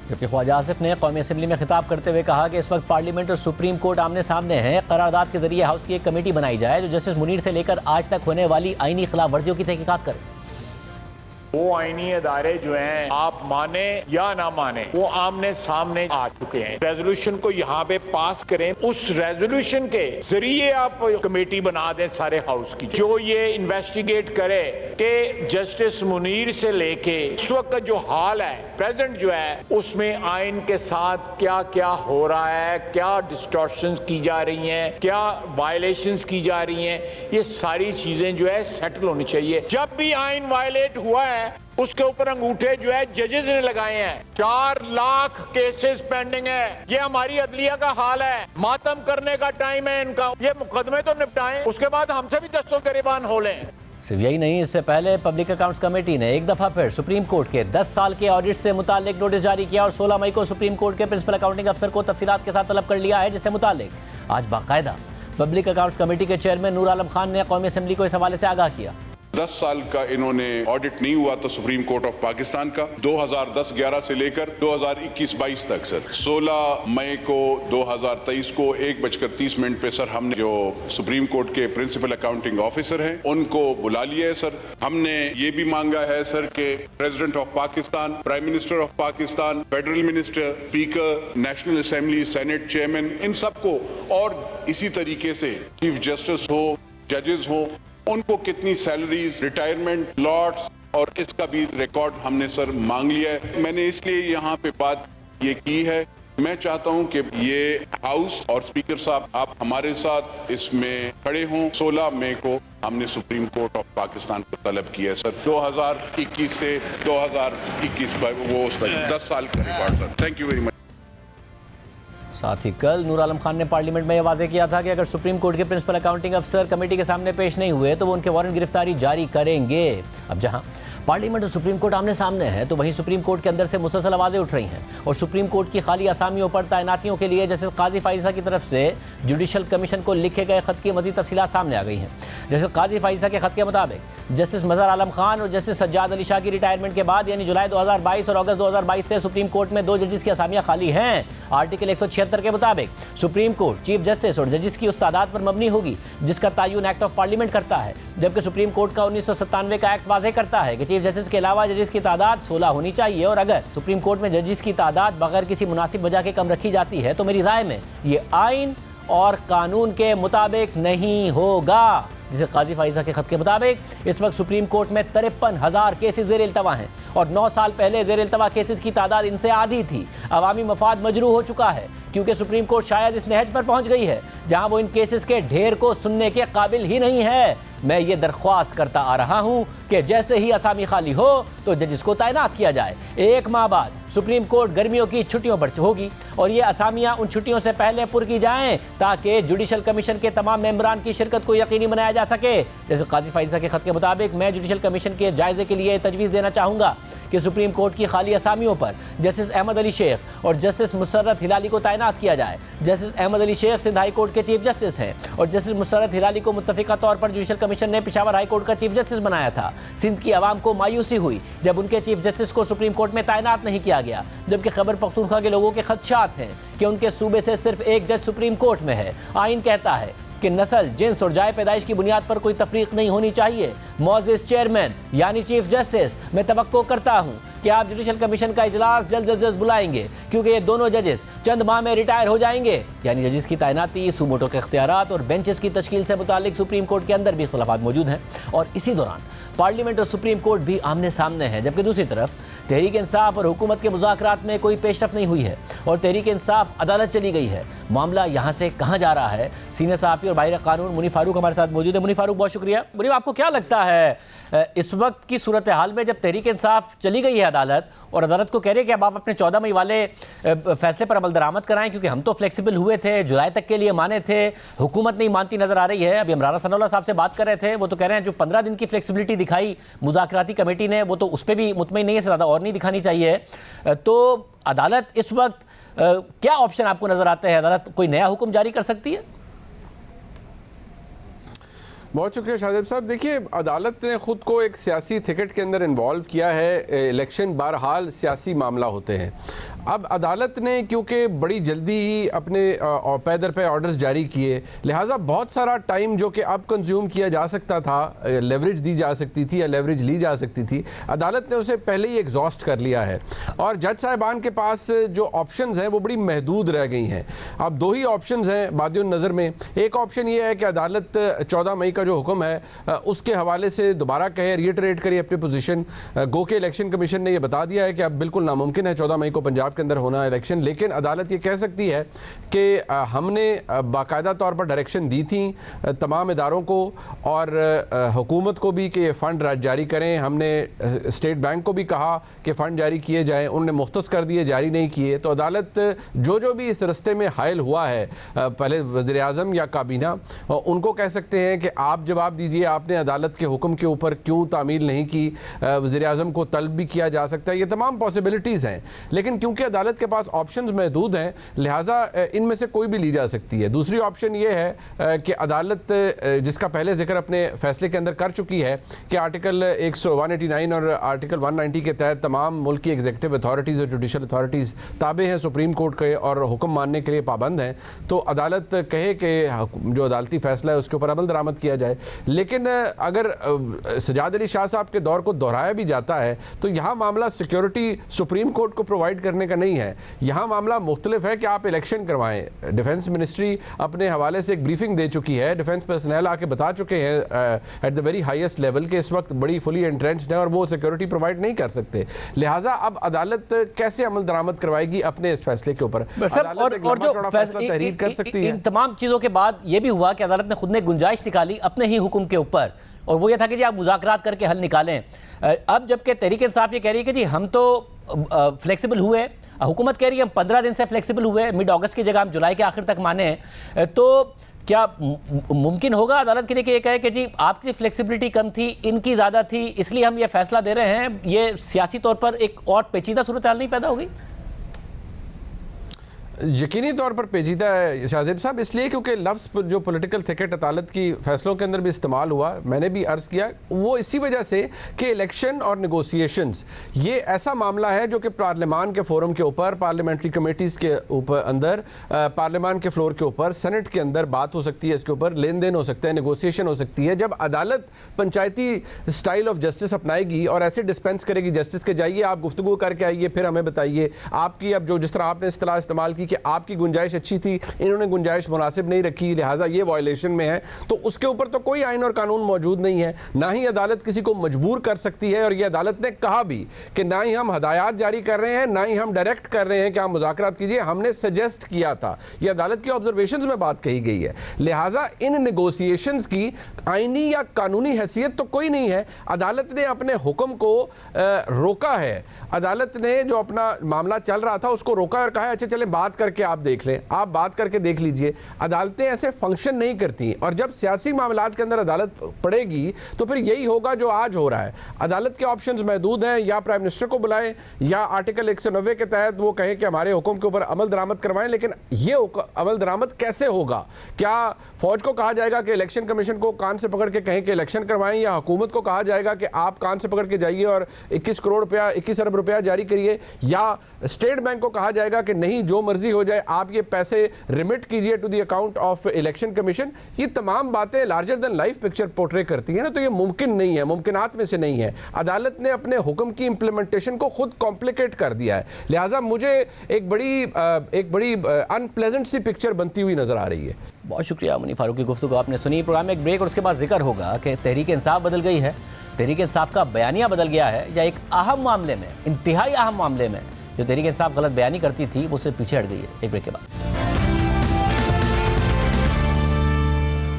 जबकि ख्वाजा आसिफ ने कौमी असेंबली में खिताब करते हुए कहा कि इस वक्त पार्लियामेंट और सुप्रीम कोर्ट आमने सामने हैं। करारदाद के जरिए हाउस की एक कमेटी बनाई जाए जो जस्टिस मुनीर से लेकर आज तक होने वाली आईनी खिलाफ वर्जियों की तहकीकात करे। वो आईनी अदारे जो हैं, आप माने या ना माने, वो आमने सामने आ चुके हैं। रेजोल्यूशन को यहाँ पे पास करें, उस रेजोल्यूशन के जरिए आप कमेटी बना दें सारे हाउस की, जो ये इन्वेस्टिगेट करे कि जस्टिस मुनीर से लेके इस वक्त जो हाल है, प्रेजेंट जो है, उसमें आइन के साथ क्या क्या हो रहा है, क्या डिस्टॉर्शंस की जा रही हैं, क्या वायलेशंस की जा रही हैं, ये सारी चीजें जो है सेटल होनी चाहिए। जब भी आइन वायलेट हुआ है उसके ऊपर अंगूठे जो है जजेस ने लगाए हैं। 4 लाख केसेस पेंडिंग है। ये हमारी अदलिया का हाल है। मातम करने का टाइम है इनका। ये मुकदमे तो निपटाएं, उसके बाद हमसे भी दस्तों गिरबान हो लें। सिर्फ यही नहीं, इससे पहले पब्लिक अकाउंट्स कमेटी ने एक दफा फिर सुप्रीम कोर्ट के 10 साल के ऑडिट से मुतालिक नोटिस जारी किया और 16 मई को सुप्रीम कोर्ट के प्रिंसिपल अकाउंटिंग अफसर को तफसीलात के साथ तलब कर लिया है, जिससे मुतालिक आज बाकायदा पब्लिक अकाउंट्स कमेटी के चेयरमैन नूर आलम खान ने कौमी असेंबली को इस हवाले से आगाह किया। 10 साल का इन्होंने ऑडिट नहीं हुआ तो सुप्रीम कोर्ट ऑफ पाकिस्तान का 2010-11 से लेकर 2021-22 तक सर 16 मई को 2023 को 1:30 पे सर हमने जो सुप्रीम कोर्ट के प्रिंसिपल अकाउंटिंग ऑफिसर हैं उनको बुला लिया है सर। हमने ये भी मांगा है सर कि president of Pakistan, prime minister of Pakistan, federal minister, speaker, national assembly, senate chairman, इन सबको और इसी तरीके से चीफ जस्टिस हो, जजेस हो, उनको कितनी सैलरीज, रिटायरमेंट, लॉट्स और इसका भी रिकॉर्ड हमने सर मांग लिया है। मैंने इसलिए यहाँ पे बात ये की है, मैं चाहता हूँ कि ये हाउस और स्पीकर साहब आप हमारे साथ इसमें खड़े हों। 16 मई को हमने सुप्रीम कोर्ट ऑफ पाकिस्तान को तलब किया है सर 2021 से 2021 वो उस तक 10 साल का record sir. Thank you very much. साथ ही कल नूर आलम खान ने पार्लियामेंट में यह वाज़ेह किया था कि अगर सुप्रीम कोर्ट के प्रिंसिपल अकाउंटिंग अफसर कमेटी के सामने पेश नहीं हुए तो वो उनके वारंट गिरफ्तारी जारी करेंगे। अब जहां पार्लियामेंट और सुप्रीम कोर्ट आमने सामने है तो वहीं सुप्रीम कोर्ट के अंदर से मुसलसल आवाज़ें उठ रही हैं और सुप्रीम कोर्ट की खाली असामियों पर तैनातियों के लिए जस्टिस काजी फाइजा की तरफ से जुडिशल कमीशन को लिखे गए खत की मज़ीद तफसीलात सामने आ गई हैं। जस्टिस काजी फाइजा के खत के मुताबिक जस्टिस मज़हर आलम खान और जस्टिस सज्जाद अली शाह की रिटायरमेंट के बाद यानी जुलाई 2022 और अगस्त 2022 से सुप्रीम कोर्ट में 2 जजेस की असामियाँ खाली हैं। आर्टिकल 176 के मुताबिक सुप्रीम कोर्ट चीफ जस्टिस और जजेस की उस तादाद पर मबनी होगी जिसका तयन एक्ट ऑफ पार्लियामेंट करता है, जबकि सुप्रीम कोर्ट का 1997 का एक्ट वाज़ेह करता है कि चीफ जस्टिस के अलावा जजेस की तादाद 16 होनी चाहिए और अगर सुप्रीम कोर्ट में जजेस की तादाद बगैर किसी मुनासिब वजह के कम रखी जाती है तो मेरी राय में ये आइन और कानून के मुताबिक नहीं होगा। जिसे काजी फाइजा के खत के मुताबिक इस वक्त सुप्रीम कोर्ट में 53,000 केसेस ज़ेर इल्तवा हैं और 9 साल पहले ज़ेर इल्तवा केसेस की तादाद इनसे आधी थी। अवामी मफाद मजरू हो चुका है क्योंकि सुप्रीम कोर्ट शायद इस नहज पर पहुंच गई है जहां वो इन केसेस के ढेर को सुनने के काबिल ही नहीं है। मैं ये दरख्वास्त करता आ रहा हूं कि जैसे ही असामी खाली हो तो जजेस को तैनात किया जाए। 1 माह बाद सुप्रीम कोर्ट गर्मियों की छुट्टियों पर होगी और ये असामियां उन छुट्टियों से पहले पुर की जाएं ताकि जुडिशल कमीशन के तमाम मेंबरान की शिरकत को यकीनी बनाया जा सके। जैसे काजी फाइजा के खत के मुताबिक मैं जुडिशल कमीशन के जायजे के लिए तजवीज़ देना चाहूँगा कि सुप्रीम कोर्ट की खाली असामियों पर जस्टिस अहमद अली शेख और जस्टिस मुसर्रत हिलाली को तैनात किया जाए। Justice Ahmed Ali Shaikh Sindh high court के चीफ जस्टिस हैं और जस्टिस मुसर्रत हिलाली को मुत्तफ़िका तौर पर जुडिशल कमीशन ने पेशावर हाई कोर्ट का चीफ जस्टिस बनाया था। सिंध की आवाम को मायूसी हुई जब उनके चीफ जस्टिस को सुप्रीम कोर्ट में तैनात नहीं किया गया, जबकि खैबर पख्तूनख्वा के लोगों के खदशात हैं कि उनके सूबे से सिर्फ एक जज सुप्रीम कोर्ट में है। आइन कहता है कि नस्ल, जिन्स और जाए पैदाइश की बुनियाद पर कोई तफरीक नहीं होनी चाहिए। मौजिज़ चेयरमैन यानी चीफ जस्टिस, मैं तवक्को करता हूँ कि आप जुडिशल कमीशन का इजलास जल्द अज जल्द बुलाएंगे क्योंकि ये दोनों जजेस चंद माह में रिटायर हो जाएंगे। यानी जजेस की तैनाती, सूबोटों के इख्तियारात और बेंचेस की तश्कील से मुतालिक सुप्रीम कोर्ट के अंदर भी इख्तिलाफात मौजूद हैं और इसी दौरान पार्लियामेंट और सुप्रीम कोर्ट भी आमने सामने हैं। जबकि दूसरी तरफ तहरीक इंसाफ और हुकूमत के मुज़ाकरात में कोई पेशरफ नहीं हुई है और तहरीक इंसाफ अदालत चली गई है। मामला यहाँ से कहाँ जा रहा है? सीनियर सहाफ़ी और बाहिर कानून मुनी फारूक हमारे साथ मौजूद है। मुनी फारूक, बहुत शुक्रिया। मुनी, आपको क्या लगता है इस वक्त की सूरत हाल में जब तहरीक इंसाफ चली गई है अदालत और अदालत को कह रहे हैं कि अब आप अपने 14 मई वाले फैसले पर अमल दरामद कराएं क्योंकि हम तो फ्लेक्सिबल हुए थे, जुलाई तक के लिए माने थे, हुकूमत नहीं मानती नजर आ रही है। अभी इमरान सनाउल्लाह साहब से बात कर रहे थे, वो तो कह रहे हैं जो 15 दिन की फ्लेक्सिबिलिटी दिखाई मुज़ाकराती कमेटी ने वो तो उस पर भी मुतमईन नहीं है, ज़्यादा और नहीं दिखानी चाहिए। तो अदालत इस वक्त क्या ऑप्शन आपको नजर आते हैं? अदालत कोई नया हुक्म जारी कर सकती है? बहुत शुक्रिया शाहजेब साहब। देखिए, अदालत ने ख़ुद को एक सियासी थिकेट के अंदर इन्वॉल्व किया है। इलेक्शन बहरहाल सियासी मामला होते हैं। अब अदालत ने क्योंकि बड़ी जल्दी ही अपने पैदर पे ऑर्डर्स जारी किए, लिहाजा बहुत सारा टाइम जो कि अब कंज्यूम किया जा सकता था, लेवरेज दी जा सकती थी या लेवरेज ली जा सकती थी, अदालत ने उसे पहले ही एग्जॉस्ट कर लिया है और जज साहिबान के पास जो ऑप्शंस हैं वो बड़ी महदूद रह गई हैं। अब 2 ही ऑप्शंस हैं बादियों नज़र में। एक ऑप्शन ये है कि अदालत 14 मई का जो हुक्म है उसके हवाले से दोबारा कहे, रिएटरेट करे अपनी पोजीशन। गो के इलेक्शन कमीशन ने यह बता दिया है कि अब बिल्कुल नामुमकिन है 14 मई को पंजाब के अंदर होना इलेक्शन, लेकिन अदालत ये कह सकती है कि हमने बाकायदा तौर पर डायरेक्शन दी थी तमाम इदारों को और हुकूमत को भी कि ये फ़ंड जारी करें। हमने स्टेट बैंक को भी कहा कि फ़ंड जारी किए जाएँ, उन्होंने मुख्तस कर दिए, जारी नहीं किए। तो अदालत जो भी इस रस्ते में हायल हुआ है, पहले वज़ीर आज़म या काबीना, उनको कह सकते हैं कि आप जवाब दीजिए, आपने अदालत के हुक्म के ऊपर क्यों तामील नहीं की। वज़ीर आज़म को तलब भी किया जा सकता है। ये तमाम पॉसिबिलिटीज़ हैं, लेकिन क्योंकि अदालत के पास ऑप्शंस महदूद हैं लिहाजा इनमें से कोई भी ली जा सकती है। दूसरी ऑप्शन ये है कि अदालत, जिसका पहले जिक्र अपने फैसले के अंदर कर चुकी है कि आर्टिकल 189 और आर्टिकल 190 के तहत तमाम मुल्क की एग्जीक्यूटिव अथॉरिटीज़ और जुडिशल अथॉरिटीज़ ताबे हैं सुप्रीम कोर्ट के और हुक्म मानने के लिए पाबंद हैं, तो अदालत कहे कि जो अदालती फैसला है उसके ऊपर अमल दरामद किया जाए। लेकिन अगर सजाद अली शाह साहब के दौर को दोहराया भी जाता है तो यहाँ मामला सिक्योरिटी सुप्रीम कोर्ट को प्रोवाइड करने का नहीं है। यहाँ मामला मुख्तलिफ है कि आप इलेक्शन करवाएं। डिफेंस मिनिस्ट्री अपने हवाले से एक ब्रीफिंग दे चुकी है, डिफेंस पर्सनल आके बता चुके हैं at the very highest level के इस वक्त बड़ी फुली एंट्रेंच्ड है और वो सिक्योरिटी प्रोवाइड नहीं कर सकते। लिहाजा अब अदालत कैसे अमल दरामद करवाएगी अपने इस फैसले के ऊपर? और जो तहरीर कर सकती है। इन तमाम चीज़ों के बाद ये भी हुआ कि अदालत ने खुद ने गुंजाइश निकाली अपने ही हुक्म के ऊपर, और वो ये था कि जी आप मुज़ाकरात करके हल निकालें। अब जबकि तहरीक इंसाफ ये कह रही है कि जी हम तो फ्लेक्सिबल हुए, हुकूमत कह रही है हम 15 दिन से फ्लेक्सिबल हुए, मिड अगस्त की जगह हम जुलाई के आखिर तक माने। तो क्या मुमकिन होगा अदालत के लिए कि ये कहे कि जी आपकी फ्लेक्सिबिलिटी कम थी, इनकी ज़्यादा थी, इसलिए हम ये फैसला दे रहे हैं? ये सियासी तौर पर एक और पेचीदा सूरत हाल नहीं पैदा होगी? यकीनी तौर पर पेचीदा है शाहजेब साहब, इसलिए क्योंकि लफ्ज़ जो पॉलिटिकल थिकेट अदालत की फैसलों के अंदर भी इस्तेमाल हुआ, मैंने भी अर्ज़ किया, वो इसी वजह से कि इलेक्शन और नेगोशिएशंस ये ऐसा मामला है जो कि पार्लियामान के फोरम के ऊपर, पार्लियामेंट्री कमेटीज़ के ऊपर अंदर, पार्लियामान के फ्लोर के ऊपर, सेनेट के अंदर बात हो सकती है, इसके ऊपर लेन देन हो सकता है, नेगोशिएशन हो सकती है। जब अदालत पंचायती स्टाइल ऑफ जस्टिस अपनाएगी और ऐसे डिस्पेंस करेगी जस्टिस के, जाइए आप गुफ्तगू करके आइए फिर हमें बताइए, आपकी अब जो जिस तरह आपने इस्तेमाल की कि आपकी गुंजाइश अच्छी थी, इन्होंने गुंजाइश मुनासिब नहीं रखी, लिहाजा ये वायलेशन में है, तो उसके ऊपर तो कोई आइन और कानून मौजूद नहीं है। ना ही अदालत किसी को मजबूर कर सकती है, और ये अदालत ने कहा भी कि ना ही हम हदायत जारी कर रहे हैं, ना ही हम डायरेक्ट कर रहे हैं कि आप मुज़ाकरात कीजिए, हमने सजेस्ट किया था। ये अदालत की ऑब्जर्वेशंस में बात कही गई है। लिहाजा इन नेगोशिएशंस की आईनी या कानूनी हैसियत तो कोई नहीं है। अदालत ने अपने हुक्म को रोका है, अदालत ने जो अपना मामला चल रहा था उसको रोका और कहा है अच्छा चले बात करके आप देख लें। आप बात करके देख लीजिए। अदालतें ऐसे फंक्शन नहीं करती, और जब सियासी मामलात के अंदर अदालत पड़ेगी तो फिर यही होगा जो आज हो रहा है। अदालत के ऑप्शंस महदूद हैं, या प्राइम मिनिस्टर को बुलाएं या आर्टिकल 190 के तहत वो कहें कि हमारे हुक्म के ऊपर अमल दरामद करवाएं, लेकिन ये अमल दरामद कैसे होगा? क्या फौज को कहा जाएगा कि इलेक्शन कमीशन को कान से पकड़ के कहें कि इलेक्शन करवाएं, या हुकूमत को कहा जाएगा कि आप कान से पकड़ के जाइए और 21 करोड़ रुपया 21 अरब रुपया जारी करिए, या स्टेट बैंक को कहा जाएगा कि नहीं जो मर्जी हो जाए आप ये पैसे रिमिट कीजिए to the account of election commission? ये तमाम बातें larger than life picture portray करती है ना, तो ये मुमकिन नहीं है, मुमकिनात में से नहीं है। अदालत ने अपने हुक्म की इंप्लीमेंटेशन को खुद कॉम्प्लिकेट कर दिया है। लिहाजा मुझे एक बड़ी अनप्लेजेंट सी पिक्चर बनती हुई नजर आ रही है। बहुत शुक्रिया मुनीफ फारूकी, गुफ्तगू आपने सुनी। प्रोग्राम में एक ब्रेक और उसके बाद जिक्र होगा कि तहरीक इंसाफ बदल गई है, तहरीक इंसाफ का बयानिया बदल गया है, या एक अहम मामले में, इंतहाई अहम मामले में जो तहरीक इंसाफ गलत बयानी करती थी वो उससे पीछे हट गई है। एक ब्रेक के बाद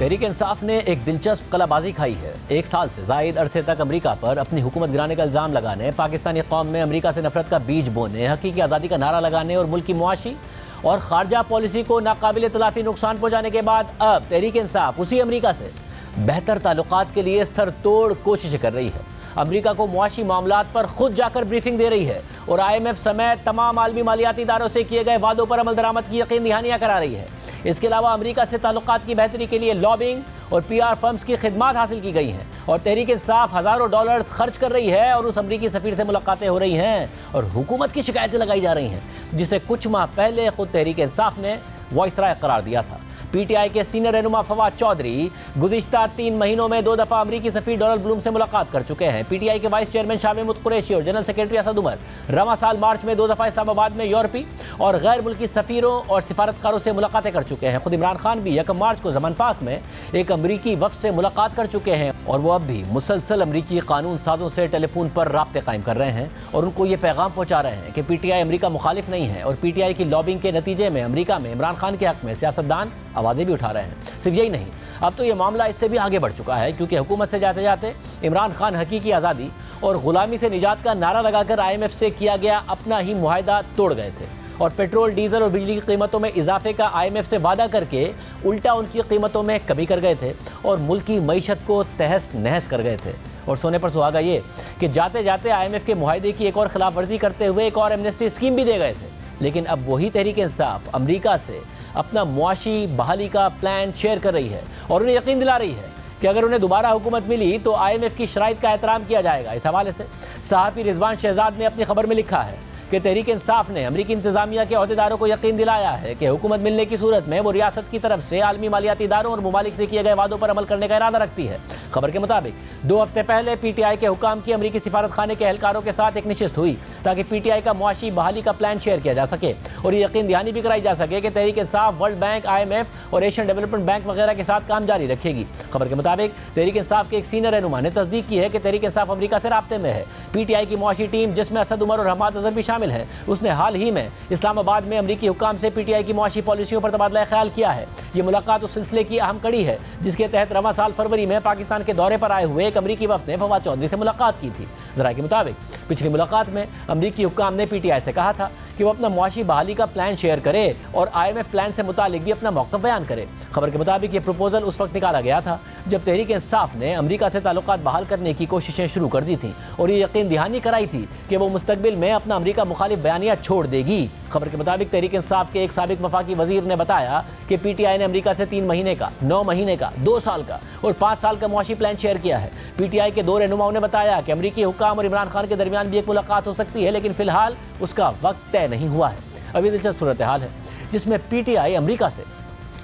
तहरीक इंसाफ ने एक दिलचस्प कलाबाजी खाई है। 1 साल से ज़ायद अरसे तक अमेरिका पर अपनी हुकूमत गिराने का इल्ज़ाम लगाने, पाकिस्तानी कौम में अमेरिका से नफरत का बीज बोने, हकीकी आज़ादी का नारा लगाने और मुल्क की मुआशी और खारजा पॉलिसी को नाकाबिल तलाफी नुकसान पहुँचाने के बाद अब तहरीक इंसाफ उसी अमेरिका से बेहतर ताल्लुकात के लिए सरतोड़ कोशिशें कर रही है। अमेरिका को मुआशी मामलात पर खुद जाकर ब्रीफिंग दे रही है और IMF समेत तमाम आलमी मालियाती इदारों से किए गए वादों पर अमल दरामद की यकीन दहानियाँ करा रही है। इसके अलावा अमेरिका से ताल्लुकात की बेहतरी के लिए लॉबिंग और PR फर्म्स की खिदमात हासिल की गई हैं, और तहरीक इंसाफ हज़ारों डॉलर्स खर्च कर रही है और उस अमरीकी सफ़ीर से मुलाकातें हो रही हैं और हुकूमत की शिकायतें लगाई जा रही हैं, जिसे कुछ माह पहले खुद तहरीक इंसाफ ने वॉइसराय करार दिया था। PTI के सीनियर रहनुमा फवाद चौधरी गुज़िश्ता 3 महीनों में 2 दफ़ा अमरीकी सफ़ीर डोनाल्ड ब्लूम से मुलाकात कर चुके हैं। PTI के वाइस चेयरमैन शाह महमूद कुरैशी और जनरल सेक्रेटरी असद उमर रवां साल मार्च में 2 दफ़ा इस्लामाबाद में यूरोपी और गैर मुल्की सफ़ीरों और सिफारतकारों से मुलाकातें कर चुके हैं। खुद इमरान खान भी 1 मार्च को ज़मान पाक में एक अमरीकी वफ़द से मुलाकात कर चुके हैं और वो अब भी मुसलसल अमरीकी कानून साजों से टेलीफोन पर राब्ते कायम कर रहे हैं और उनको ये पैगाम पहुँचा रहे हैं कि PTI अमरीका मुखालिफ नहीं है, और PTI की लॉबिंग के नतीजे में अमरीका में इमरान खान के हक़ में सियासतदान आवाज़ें भी उठा रहे हैं। सिर्फ यही नहीं, अब तो ये मामला इससे भी आगे बढ़ चुका है, क्योंकि हुकूमत से जाते जाते इमरान खान हकीकी आज़ादी और ग़ुलामी से निजात का नारा लगाकर IMF से किया गया अपना ही मुआहदा तोड़ गए थे और पेट्रोल, डीजल और बिजली की कीमतों में इजाफे का IMF से वादा करके उल्टा उनकी कीमतों में कमी कर गए थे और मुल्क की मईशत को तहस नहस कर गए थे। और सोने पर सुहागा ये कि जाते जाते IMF के मुआहदे की एक और खिलाफ वर्जी करते हुए एक और एमनेस्टी स्कीम भी दे गए थे। लेकिन अब वही तहरीक इंसाफ अमरीका से अपना मुआशी बहाली का प्लान शेयर कर रही है और उन्हें यकीन दिला रही है कि अगर उन्हें दोबारा हुकूमत मिली तो IMF की शराइत का एहतराम किया जाएगा। इस हवाले से सहाफ़ी रिजवान शहजाद ने अपनी खबर में लिखा है कि तहरीक इंसाफ ने अमरीकी इंतजामिया के अहदेदारों को यकीन दिलाया है कि हुकूमत मिलने की सूरत में वो रियासत की तरफ से आलमी मालियाती इदारों और ममालिक से किए गए वादों पर अमल करने का इरादा रखती है। खबर के मुताबिक 2 हफ्ते पहले PTI के हुकाम की अमरीकी सिफारत खाने के एहलकारों के साथ एक नशिस्त हुई ताकि PTI का मुआशी बहाली का प्लान शेयर किया जा सके और ये यकीन दहानी भी कराई जा सके कि Tehreek Insaf world bank, IMF और एशियन डेवलपमेंट बैंक वगैरह के साथ काम जारी रखेगी। खबर के मुताबिक तहरीक इंसाफ के एक सीनियर रहनुमा ने तस्दीक की है कि तहरीक इंसाफ अमरीका से राब्ते में है। PTI की मुआशी टीम, जिसमें असद उमर और हमाद अजहर भी शामिल है, उसने हाल ही में इस्लामाबाद में अमरीकी हुकाम से PTI की मुआशी पॉलिसियों पर तबादला ख्याल किया है। ये मुलाकात उस सिलसिले की अहम कड़ी है जिसके तहत रवां साल फरवरी में पाकिस्तान के दौरे पर आए हुए एक अमरीकी वफ़द ने फवाद चौधरी से मुलाकात की थी। ज़राए के मुताबिक पिछली मुलाकात में अमरीकी हुकाम ने PTI से कहा था कि वो अपना मुआशी बहाली का प्लान शेयर करे और IMF प्लान से मुतालिक भी अपना मौक़िफ़ बयान करे। खबर के मुताबिक ये प्रपोजल उस वक्त निकाला गया था जब तहरीक इंसाफ ने अमरीका से ताल्लुकात बहाल करने की कोशिशें शुरू कर दी थी और ये यकीन दहानी कराई थी कि वो मुस्तकबिल में अपना अमरीका मुखालिफ बयानिया छोड़ देगी। खबर के मुताबिक तहरीक इंसाफ के एक साबिक वफाकी वजीर ने बताया कि PTI ने अमरीका से 3 महीने का, 9 महीने का, 2 साल का और 5 साल का मुआशी प्लान शेयर किया है। PTI के 2 रहनुमाओं ने बताया कि अमरीकी हुकाम और इमरान खान के दरमियान भी एक मुलाकात हो सकती है, लेकिन फिलहाल उसका वक्त तय नहीं हुआ है। अभी दिलचस्प सूरत हाल है जिसमें PTI अमरीका से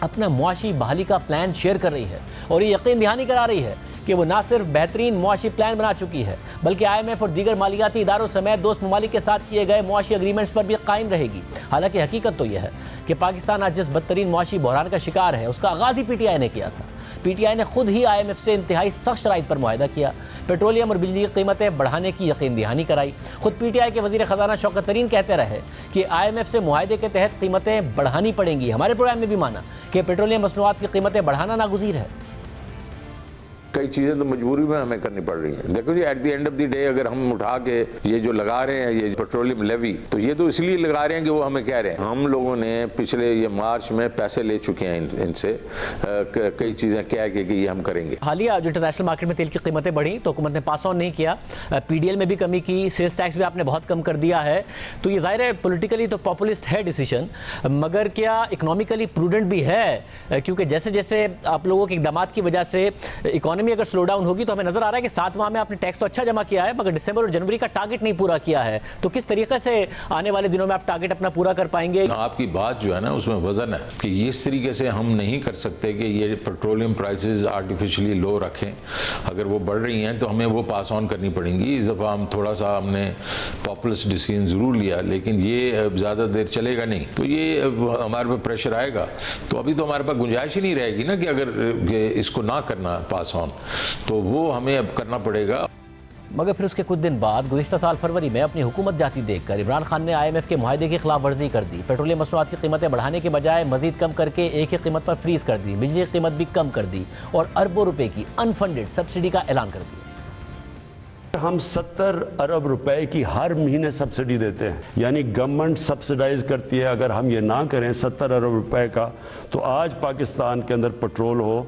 अपना मुआशी बहाली का प्लान शेयर कर रही है और ये यकीन दहानी करा रही है कि वो ना सिर्फ बेहतरीन मुआशी प्लान बना चुकी है बल्कि IMF और दीगर मालियाती इदारों समेत दोस्त ममालिक के साथ किए गए मुआशी एग्रीमेंट्स पर भी कायम रहेगी। हालांकि हकीकत तो यह है कि पाकिस्तान आज जिस बदतरीन मुआशी बहरान का शिकार है उसका आगाज़ ही PTI ने किया था। PTI ने खुद ही IMF से इंतहाई सख्त शराइत पर मुआहदा किया, पेट्रोलियम और बिजली की कीमतें बढ़ाने की यकीन दहानी कराई। खुद PTI के वज़ीर ख़जाना शौकत तरीन कहते रहे कि IMF से मुआहदे के तहत कीमतें बढ़ानी पड़ेंगी। हमारे प्रोग्राम में भी माना कि पेट्रोलियम मसनूआत की कीमतें बढ़ाना नागुज़ीर है। कई चीज़ें तो मजबूरी में हमें करनी पड़ रही हैं। देखो जी, at the end of the day अगर हम उठा के ये जो लगा रहे हैं ये पेट्रोलियम लेवी, तो ये तो इसलिए लगा रहे हैं कि वो हमें कह रहे हैं। हम लोगों ने पिछले ये मार्च में पैसे ले चुके हैं इनसे, कई चीज़ें कह के कि ये हम करेंगे। हालिया जो इंटरनेशनल मार्केट में तेल की कीमतें बढ़ी तो हुकूमत ने पास ऑन नहीं किया, PDL में भी कमी की, सेल्स टैक्स भी आपने बहुत कम कर दिया है। तो ये ज़ाहिर है पॉलिटिकली तो पॉपुलिस्ट है डिसीजन, मगर क्या इकोनॉमिकली प्रूडेंट भी है? क्योंकि जैसे जैसे आप लोगों के इक़दामात की वजह से इकोनॉमी अगर स्लो डाउन होगी तो हमें नजर आ रहा है कि 7 माह में आपने टैक्स तो अच्छा जमा किया है मगर दिसंबर और जनवरी का टारगेट नहीं पूरा किया है। तो किस तरीके से आने वाले दिनों में आप टारगेट अपना पूरा कर पाएंगे? आपकी बात जो है ना उसमें वजन है कि इस तरीके से हम नहीं कर सकते कि ये पेट्रोलियम प्राइसेस आर्टिफिशियली लो रखें। अगर वो बढ़ रही हैं तो हमें वो पास ऑन करनी पड़ेंगी। इस दफ़ा हम थोड़ा सा हमने पॉपुलिस्ट डिसीजन ज़रूर लिया, लेकिन ये ज़्यादा देर चलेगा नहीं, तो ये हमारे पे प्रेशर आएगा। तो अभी तो हमारे पास गुंजाइश ही नहीं रहेगी ना कि अगर इसको ना करना पास ऑन, तो वो हमें अब करना पड़ेगा। मगर फिर उसके कुछ दिन बाद गुज़िश्ता साल फरवरी में अपनी हुकूमत जाती देखकर इमरान खान ने IMF के मुआहदे की खिलाफ वर्जी कर दी। पेट्रोलियम मसनूआत की कीमतें बढ़ाने के बजाय मजीद कम करके एक ही कीमत पर फ्रीज कर दी, बिजली की कीमत भी कम कर दी और अरबों रुपए की अनफंडेड सब्सिडी का ऐलान कर दिया। हम 70 अरब रुपए की हर महीने सब्सिडी देते हैं, यानी गवर्नमेंट सब्सिडाइज करती है। अगर हम ये ना करें 70 अरब रुपए का, तो आज पाकिस्तान के अंदर पेट्रोल हो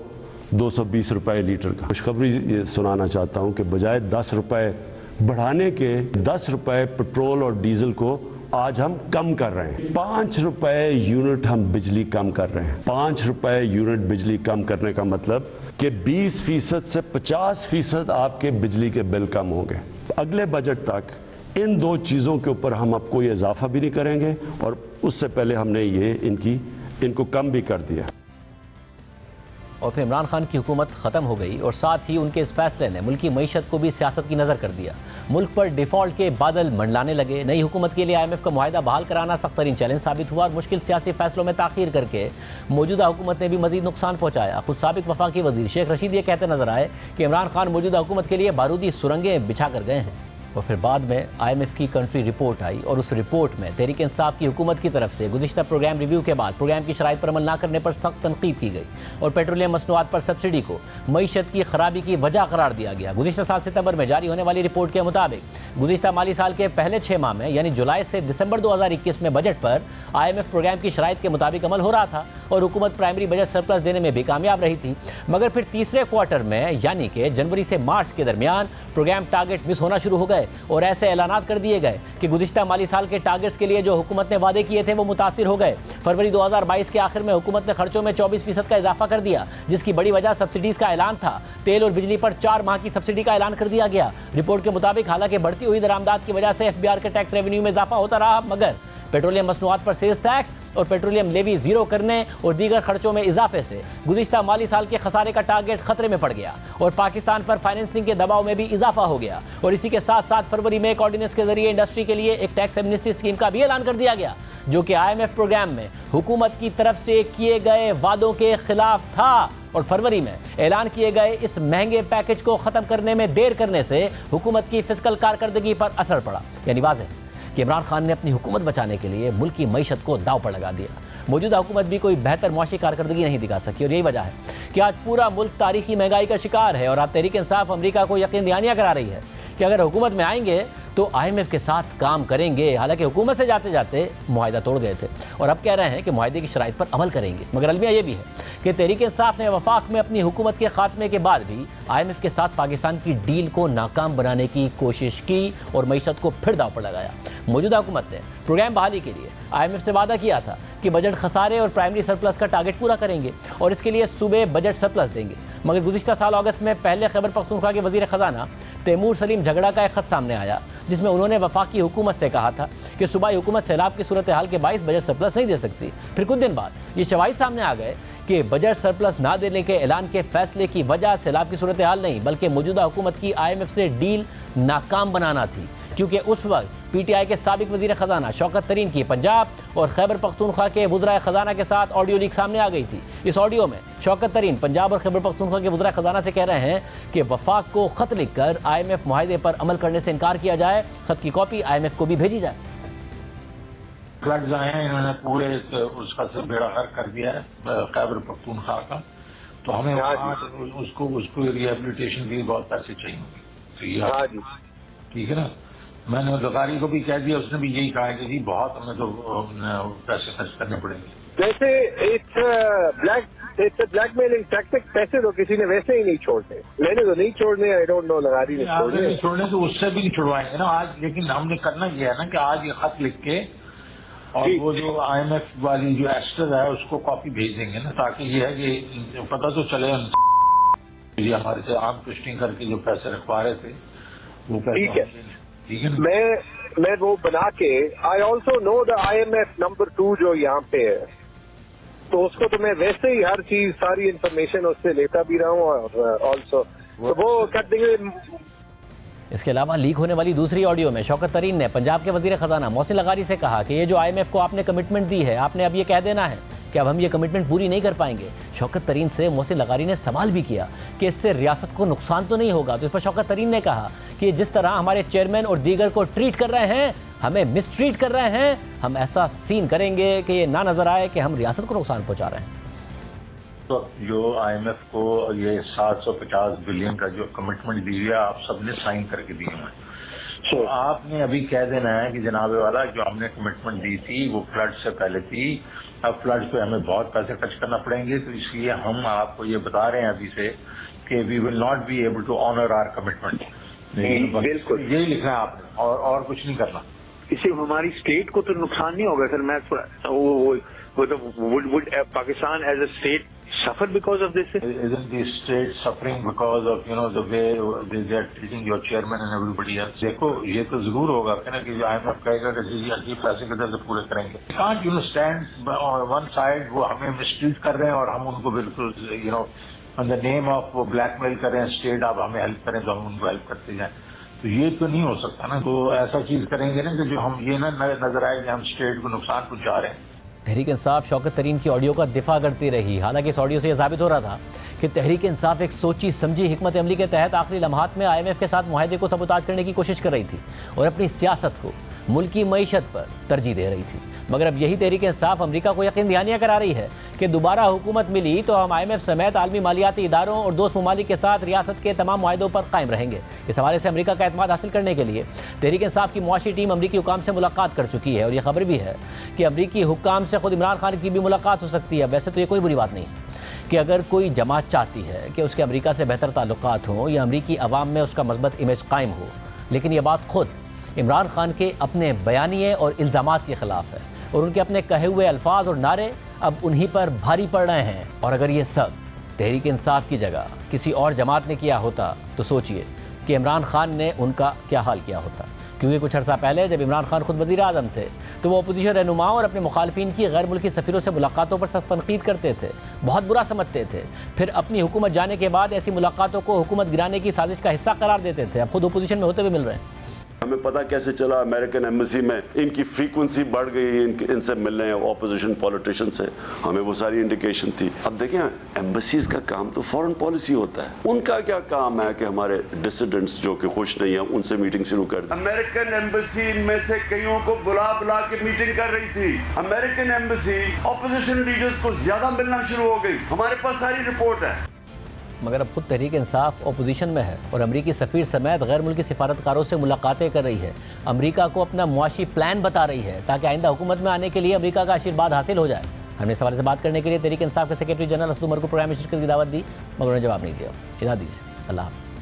220 रुपए लीटर का। खुशखबरी ये सुनाना चाहता हूँ कि बजाय 10 रुपए बढ़ाने के 10 रुपए पेट्रोल और डीजल को आज हम कम कर रहे हैं। 5 रुपए यूनिट हम बिजली कम कर रहे हैं। 5 रुपए यूनिट बिजली कम करने का मतलब कि 20% से 50% आपके बिजली के बिल कम होंगे। अगले बजट तक इन दो चीज़ों के ऊपर हम अब कोई इजाफा भी नहीं करेंगे और उससे पहले हमने ये इनको कम भी कर दिया। और फिर इमरान खान की हुकूमत ख़त्म हो गई और साथ ही उनके इस फैसले ने मुल्क की मईशत को भी सियासत की नज़र कर दिया। मुल्क पर डिफ़ॉल्ट के बादल मंडलाने लगे। नई हुकूमत के लिए IMF का मुआहदा बहाल कराना सख्त तरीन चैलेंज साबित हुआ और मुश्किल सियासी फैसलों में ताख़ीर करके मौजूदा हुकूमत ने भी मज़ीद नुकसान पहुँचाया। खुद साबिक वफाकी वज़ीर शेख रशीद ये कहते नजर आए कि इमरान खान मौजूदा हुकूमत के लिए बारूदी सुरंगें बिछा कर गए हैं। और फिर बाद में IMF की कंट्री रिपोर्ट आई और उस रिपोर्ट में तहरीक इंसाफ की हुकूमत की तरफ से गुज़िश्ता प्रोग्राम रिव्यू के बाद प्रोग्राम की शराइत पर अमल ना करने पर सख्त तनकीद की गई और पेट्रोलियम मसनूआत पर सब्सिडी को मईशत की खराबी की वजह करार दिया गया। गुज़िश्ता साल सितंबर में जारी होने वाली रिपोर्ट के मुताबिक गुज़िश्ता माली साल के पहले 6 माह में यानी जुलाई से दिसंबर 2021 में बजट पर IMF प्रोग्राम की शराइत के मुताबिक अमल हो रहा था और हुकूमत प्राइमरी बजट सरप्लस देने में भी कामयाब रही थी। मगर फिर तीसरे क्वार्टर में यानी कि जनवरी से मार्च के दरमियान प्रोग्राम टारगेट मिस होना शुरू हो गए और ऐसे ऐलानात कर दिए गए कि गुज़िश्ता माली साल के टारगेट्स के लिए जो हुकूमत ने वादे किए थे वो मुतासिर हो गए। फरवरी 2022 के आखिर में हुकूमत ने खर्चों में 24% का इजाफा कर दिया, जिसकी बड़ी वजह सब्सिडीज का ऐलान था। तेल और बिजली पर 4 माह की सब्सिडी का ऐलान कर दिया गया। रिपोर्ट के मुताबिक हालांकि बढ़ती हुई दरामदात की वजह से FBR के टैक्स रेवेन्यू में इजाफा होता रहा, मगर पेट्रोलियम मसनूआत पर सेल्स टैक्स और पेट्रोलियम लेवी जीरो करने और दीगर खर्चों में इजाफे से गुज़िश्ता माली साल के खसारे का टारगेट खतरे में पड़ गया और पाकिस्तान पर फाइनेंसिंग के दबाव में भी इजाफा हो गया। और इसी के साथ साथ फरवरी में एक ऑर्डिनेंस के जरिए इंडस्ट्री के लिए एक टैक्स एमनेस्टी स्कीम का भी ऐलान कर दिया गया, जो कि IMF प्रोग्राम में हुकूमत की तरफ से किए गए वादों के खिलाफ था। और फरवरी में ऐलान किए गए इस महंगे पैकेज को ख़त्म करने में देर करने से हुकूमत की फिस्कल कारकर्दगी पर असर पड़ा। यानी वाज़ेह कि इमरान खान ने अपनी हुकूमत बचाने के लिए मुल्क की मईशत को दाव पर लगा दिया। मौजूदा हुकूमत भी कोई बेहतर मुआशी कारकर्दगी नहीं दिखा सकी और यही वजह है कि आज पूरा मुल्क तारीखी महंगाई का शिकार है। और अब तहरीक इंसाफ अमरीका को यकीन दहानियाँ करा रही है कि अगर हुकूमत में आएंगे तो IMF के साथ काम करेंगे। हालांकि हुकूमत से जाते जाते मुआहदा तोड़ गए थे और अब कह रहे हैं कि मुआहदे की शराइत पर अमल करेंगे। मगर अलमिया ये भी है कि तहरीक इंसाफ ने वफाक में अपनी हुकूमत के खात्मे के बाद भी IMF के साथ पाकिस्तान की डील को नाकाम बनाने की कोशिश की और मईशत को फिर दाव पर लगाया। मौजूदा हुकूमत ने प्रोग्राम बहाली के लिए IMF से वादा किया था कि बजट खसारे और प्राइमरी सरप्लस का टारगेट पूरा करेंगे और इसके लिए सूबे बजट सरप्लस देंगे। मगर गुज़िश्ता साल अगस्त में पहले खैबर पख्तूनख्वा के वज़ीर ख़जाना तैमूर सलीम झगड़ा का एक ख़त सामने आया जिसमें उन्होंने वफाकी हुकूमत से कहा था कि सूबाई हुकूमत सैलाब की सूरत हाल के बाइस बजट सरप्लस नहीं दे सकती। फिर कुछ दिन बाद ये शवाहिद सामने आ गए कि बजट सरप्लस ना देने के ऐलान के फैसले की वजह सैलाब की सूरत हाल नहीं बल्कि मौजूदा हुकूमत की IMF से डील नाकाम बनाना थी, क्योंकि उस वक्त PTI के साबिक वजीर ख़जाना शौकत तरीन की पंजाब और खैबर पख्तूनख्वा के वज़राए ख़जाना के साथ ऑडियो लीक सामने आ गई थी। इस ऑडियो में शौकत तरीन पंजाब और खैबर पख्तूनख्वा के वज़राए ख़जाना से कह रहे हैं कि वफाक को ख़त लिख कर IMF मुआहदे पर अमल करने से इनकार किया जाए, ख़त की कॉपी IMF को भी भेजी जाए। फ्लड्स आए हैं, इन्होंने पूरे उसका से बेड़ा गर्क कर दिया है खैबर पख्तूनख्वा का, तो हमें उसको रिहेबिलिटेशन के लिए बहुत पैसे चाहिए। ठीक है ना, मैंने अधिकारी को भी कह दिया, उसने भी यही कहा कि जी बहुत हमें तो पैसे खर्च करने पड़ेंगे। जैसे इट्स ब्लैकमेलिंग टैक्टिक, पैसे तो किसी ने वैसे ही नहीं छोड़ने, मैंने तो नहीं छोड़ने, आई डोंट नो लगारी नहीं छोड़ने तो उससे भी नहीं छुड़वाएंगे ना आज। लेकिन हमने करना यह है ना कि आज ये खत लिख के और वो जो IMF वाली जो एस्टर है उसको कॉपी भेज देंगे ना, ताकि ये है कि पता तो चले हमारे से आर्म ट्विस्टिंग करके जो पैसे रखवा रहे थे वो पैसे। ठीक है, मैं वो बना के, I also know the IMF number 2 जो यहाँ पे है, तो उसको तो मैं वैसे ही हर चीज सारी इंफॉर्मेशन उससे लेता भी रहा हूँ और ऑल्सो तो वो कर देंगे। इसके अलावा लीक होने वाली दूसरी ऑडियो में शौकत तरीन ने पंजाब के वजीर ख़जाना मोहसिन लगारी से कहा कि ये जो IMF को आपने कमिटमेंट दी है, आपने अब ये कह देना है कि अब हम ये कमिटमेंट पूरी नहीं कर पाएंगे। शौकत तरीन से मोहसिन लगारी ने सवाल भी किया कि इससे रियासत को नुकसान तो नहीं होगा, तो इस पर शौकत तरीन ने कहा कि जिस तरह हमारे चेयरमैन और दीगर को ट्रीट कर रहे हैं, हमें मिसट्रीट कर रहे हैं, हम ऐसा सीन करेंगे कि ये ना नजर आए कि हम रियासत को नुकसान पहुंचा रहे हैं। तो जो IMF को ये 750 बिलियन का जो कमिटमेंट दी है, आप सबने साइन करके दिए हैं, तो आपने अभी कह देना है कि जनाब वाला जो हमने कमिटमेंट दी थी वो फ्लड से पहले थी, अब फ्लड पे हमें बहुत पैसे खर्च करना पड़ेंगे, तो इसलिए हम आपको ये बता रहे हैं अभी से कि we will not be able to honour our commitment. बिल्कुल यही लिखना है आपने और कुछ नहीं करना। इससे हमारी स्टेट को तो नुकसान नहीं होगा सर। मैं would Pakistan as a state suffer because of this? Isn't the state suffering because of the way they are treating your chairman and everybody else? देखो ये तो जरूर होगा ना कि IMF कहेगा कि जी अजीब पैसे किधर से पूरे करेंगे। Can't stand on one side, वो हमें मिसट्रीट कर रहे हैं और हम उनको बिल्कुल on the name of वो ब्लैकमेल कर रहे हैं स्टेट, आप हमें हेल्प करें तो हम उनको हेल्प करते जाएं, तो ये तो नहीं हो सकता ना। तो ऐसा चीज करेंगे ना कि जो हम ये ना नजर आए कि हम स्टेट को नुकसान पहुंचा रहे हैं। तहरीक इंसाफ शौकत तरीन की ऑडियो का दिफा करती रही, हालांकि इस ऑडियो से यह साबित हो रहा था कि तहरीक इंसाफ एक सोची समझी हिकमत अमली के तहत आखिरी लम्हात में IMF के साथ मुआहदे को सबूताज करने की कोशिश कर रही थी और अपनी सियासत को मुल्की मईशत पर तरजीह दे रही थी। मगर अब यही तहरीक इंसाफ अमरीका को यकीन दहानियाँ करा रही है कि दोबारा हुकूमत मिली तो हम IMF समेत आलमी मालियाती इदारों और दोस्त ममालिक के साथ रियासत के तमाम मुआहदों पर कायम रहेंगे। इस हवाले से अमरीका का एतमाद हासिल करने के लिए तहरीक इंसाफ की मुआशी टीम अमरीकी हुकाम से मुलाकात कर चुकी है और यह खबर भी है कि अमरीकी हुकाम से खुद इमरान खान की भी मुलाकात हो सकती है। वैसे तो ये कोई बुरी बात नहीं कि अगर कोई जमात चाहती है कि उसके अमरीका से बेहतर ताल्लुकात हों या अमरीकी अवाम में उसका मस्बत इमेज कायम हो, लेकिन यह बात खुद इमरान खान के अपने बयानिए और इल्ज़ामात के ख़िलाफ़ है और उनके अपने कहे हुए अल्फाज और नारे अब उन्हीं पर भारी पड़ रहे हैं। और अगर ये सब तहरीक इंसाफ की जगह किसी और जमात ने किया होता तो सोचिए कि इमरान खान ने उनका क्या हाल किया होता। क्योंकि कुछ अर्सा पहले जब इमरान खान खुद वज़ीर आज़म थे तो वो अपोजिशन रहनुमाओं और अपने मुखालफिन की गैर मुल्की सफ़ीरों से मुलाकातों पर सख्त तनकीद करते थे, बहुत बुरा समझते थे, फिर अपनी हुकूमत जाने के बाद ऐसी मुलाकातों को हुकूमत गिराने की साजिश का हिस्सा करार देते थे। अब खुद अपोजिशन में होते हुए मिल रहे हैं। हमें पता कैसे चला अमेरिकन एम्बेसी में इनकी फ्रीक्वेंसी बढ़ गई, इनसे मिलने ऑपोजिशन पॉलिटिशियन से, हमें वो सारी इंडिकेशन थी। अब देखें एम्बेसीज का काम तो फॉरेन पॉलिसी होता है, उनका क्या काम है कि हमारे डिसिडेंट्स जो कि खुश नहीं है उनसे मीटिंग शुरू कर दी। अमेरिकन एम्बेसी इनमें से कईयों को बुला बुला के मीटिंग कर रही थी। अमेरिकन एम्बेसी ऑपोजिशन लीडर्स को ज्यादा मिलना शुरू हो गई, हमारे पास सारी रिपोर्ट है। मगर अब खुद तहरीक इंसाफ अपोजिशन में है और अमरीकी सफ़ीर समेत गैर मुल्की सिफारतकारों से मुलाकातें कर रही है, अमरीका को अपना मुआशी प्लान बता रही है ताकि आइंदा हुकूमत में आने के लिए अमरीका का आशीर्वाद हासिल हो जाए। हमने इस सवाल से बात करने के लिए तहरीक इंसाफ के सेक्रेटरी जनरल असद उमर को प्रोग्राम में शिरकत की दावत दी, मगर उन्होंने जवाब नहीं दिया। इजाज़त दीजिए, अल्लाह हाफ़िज़।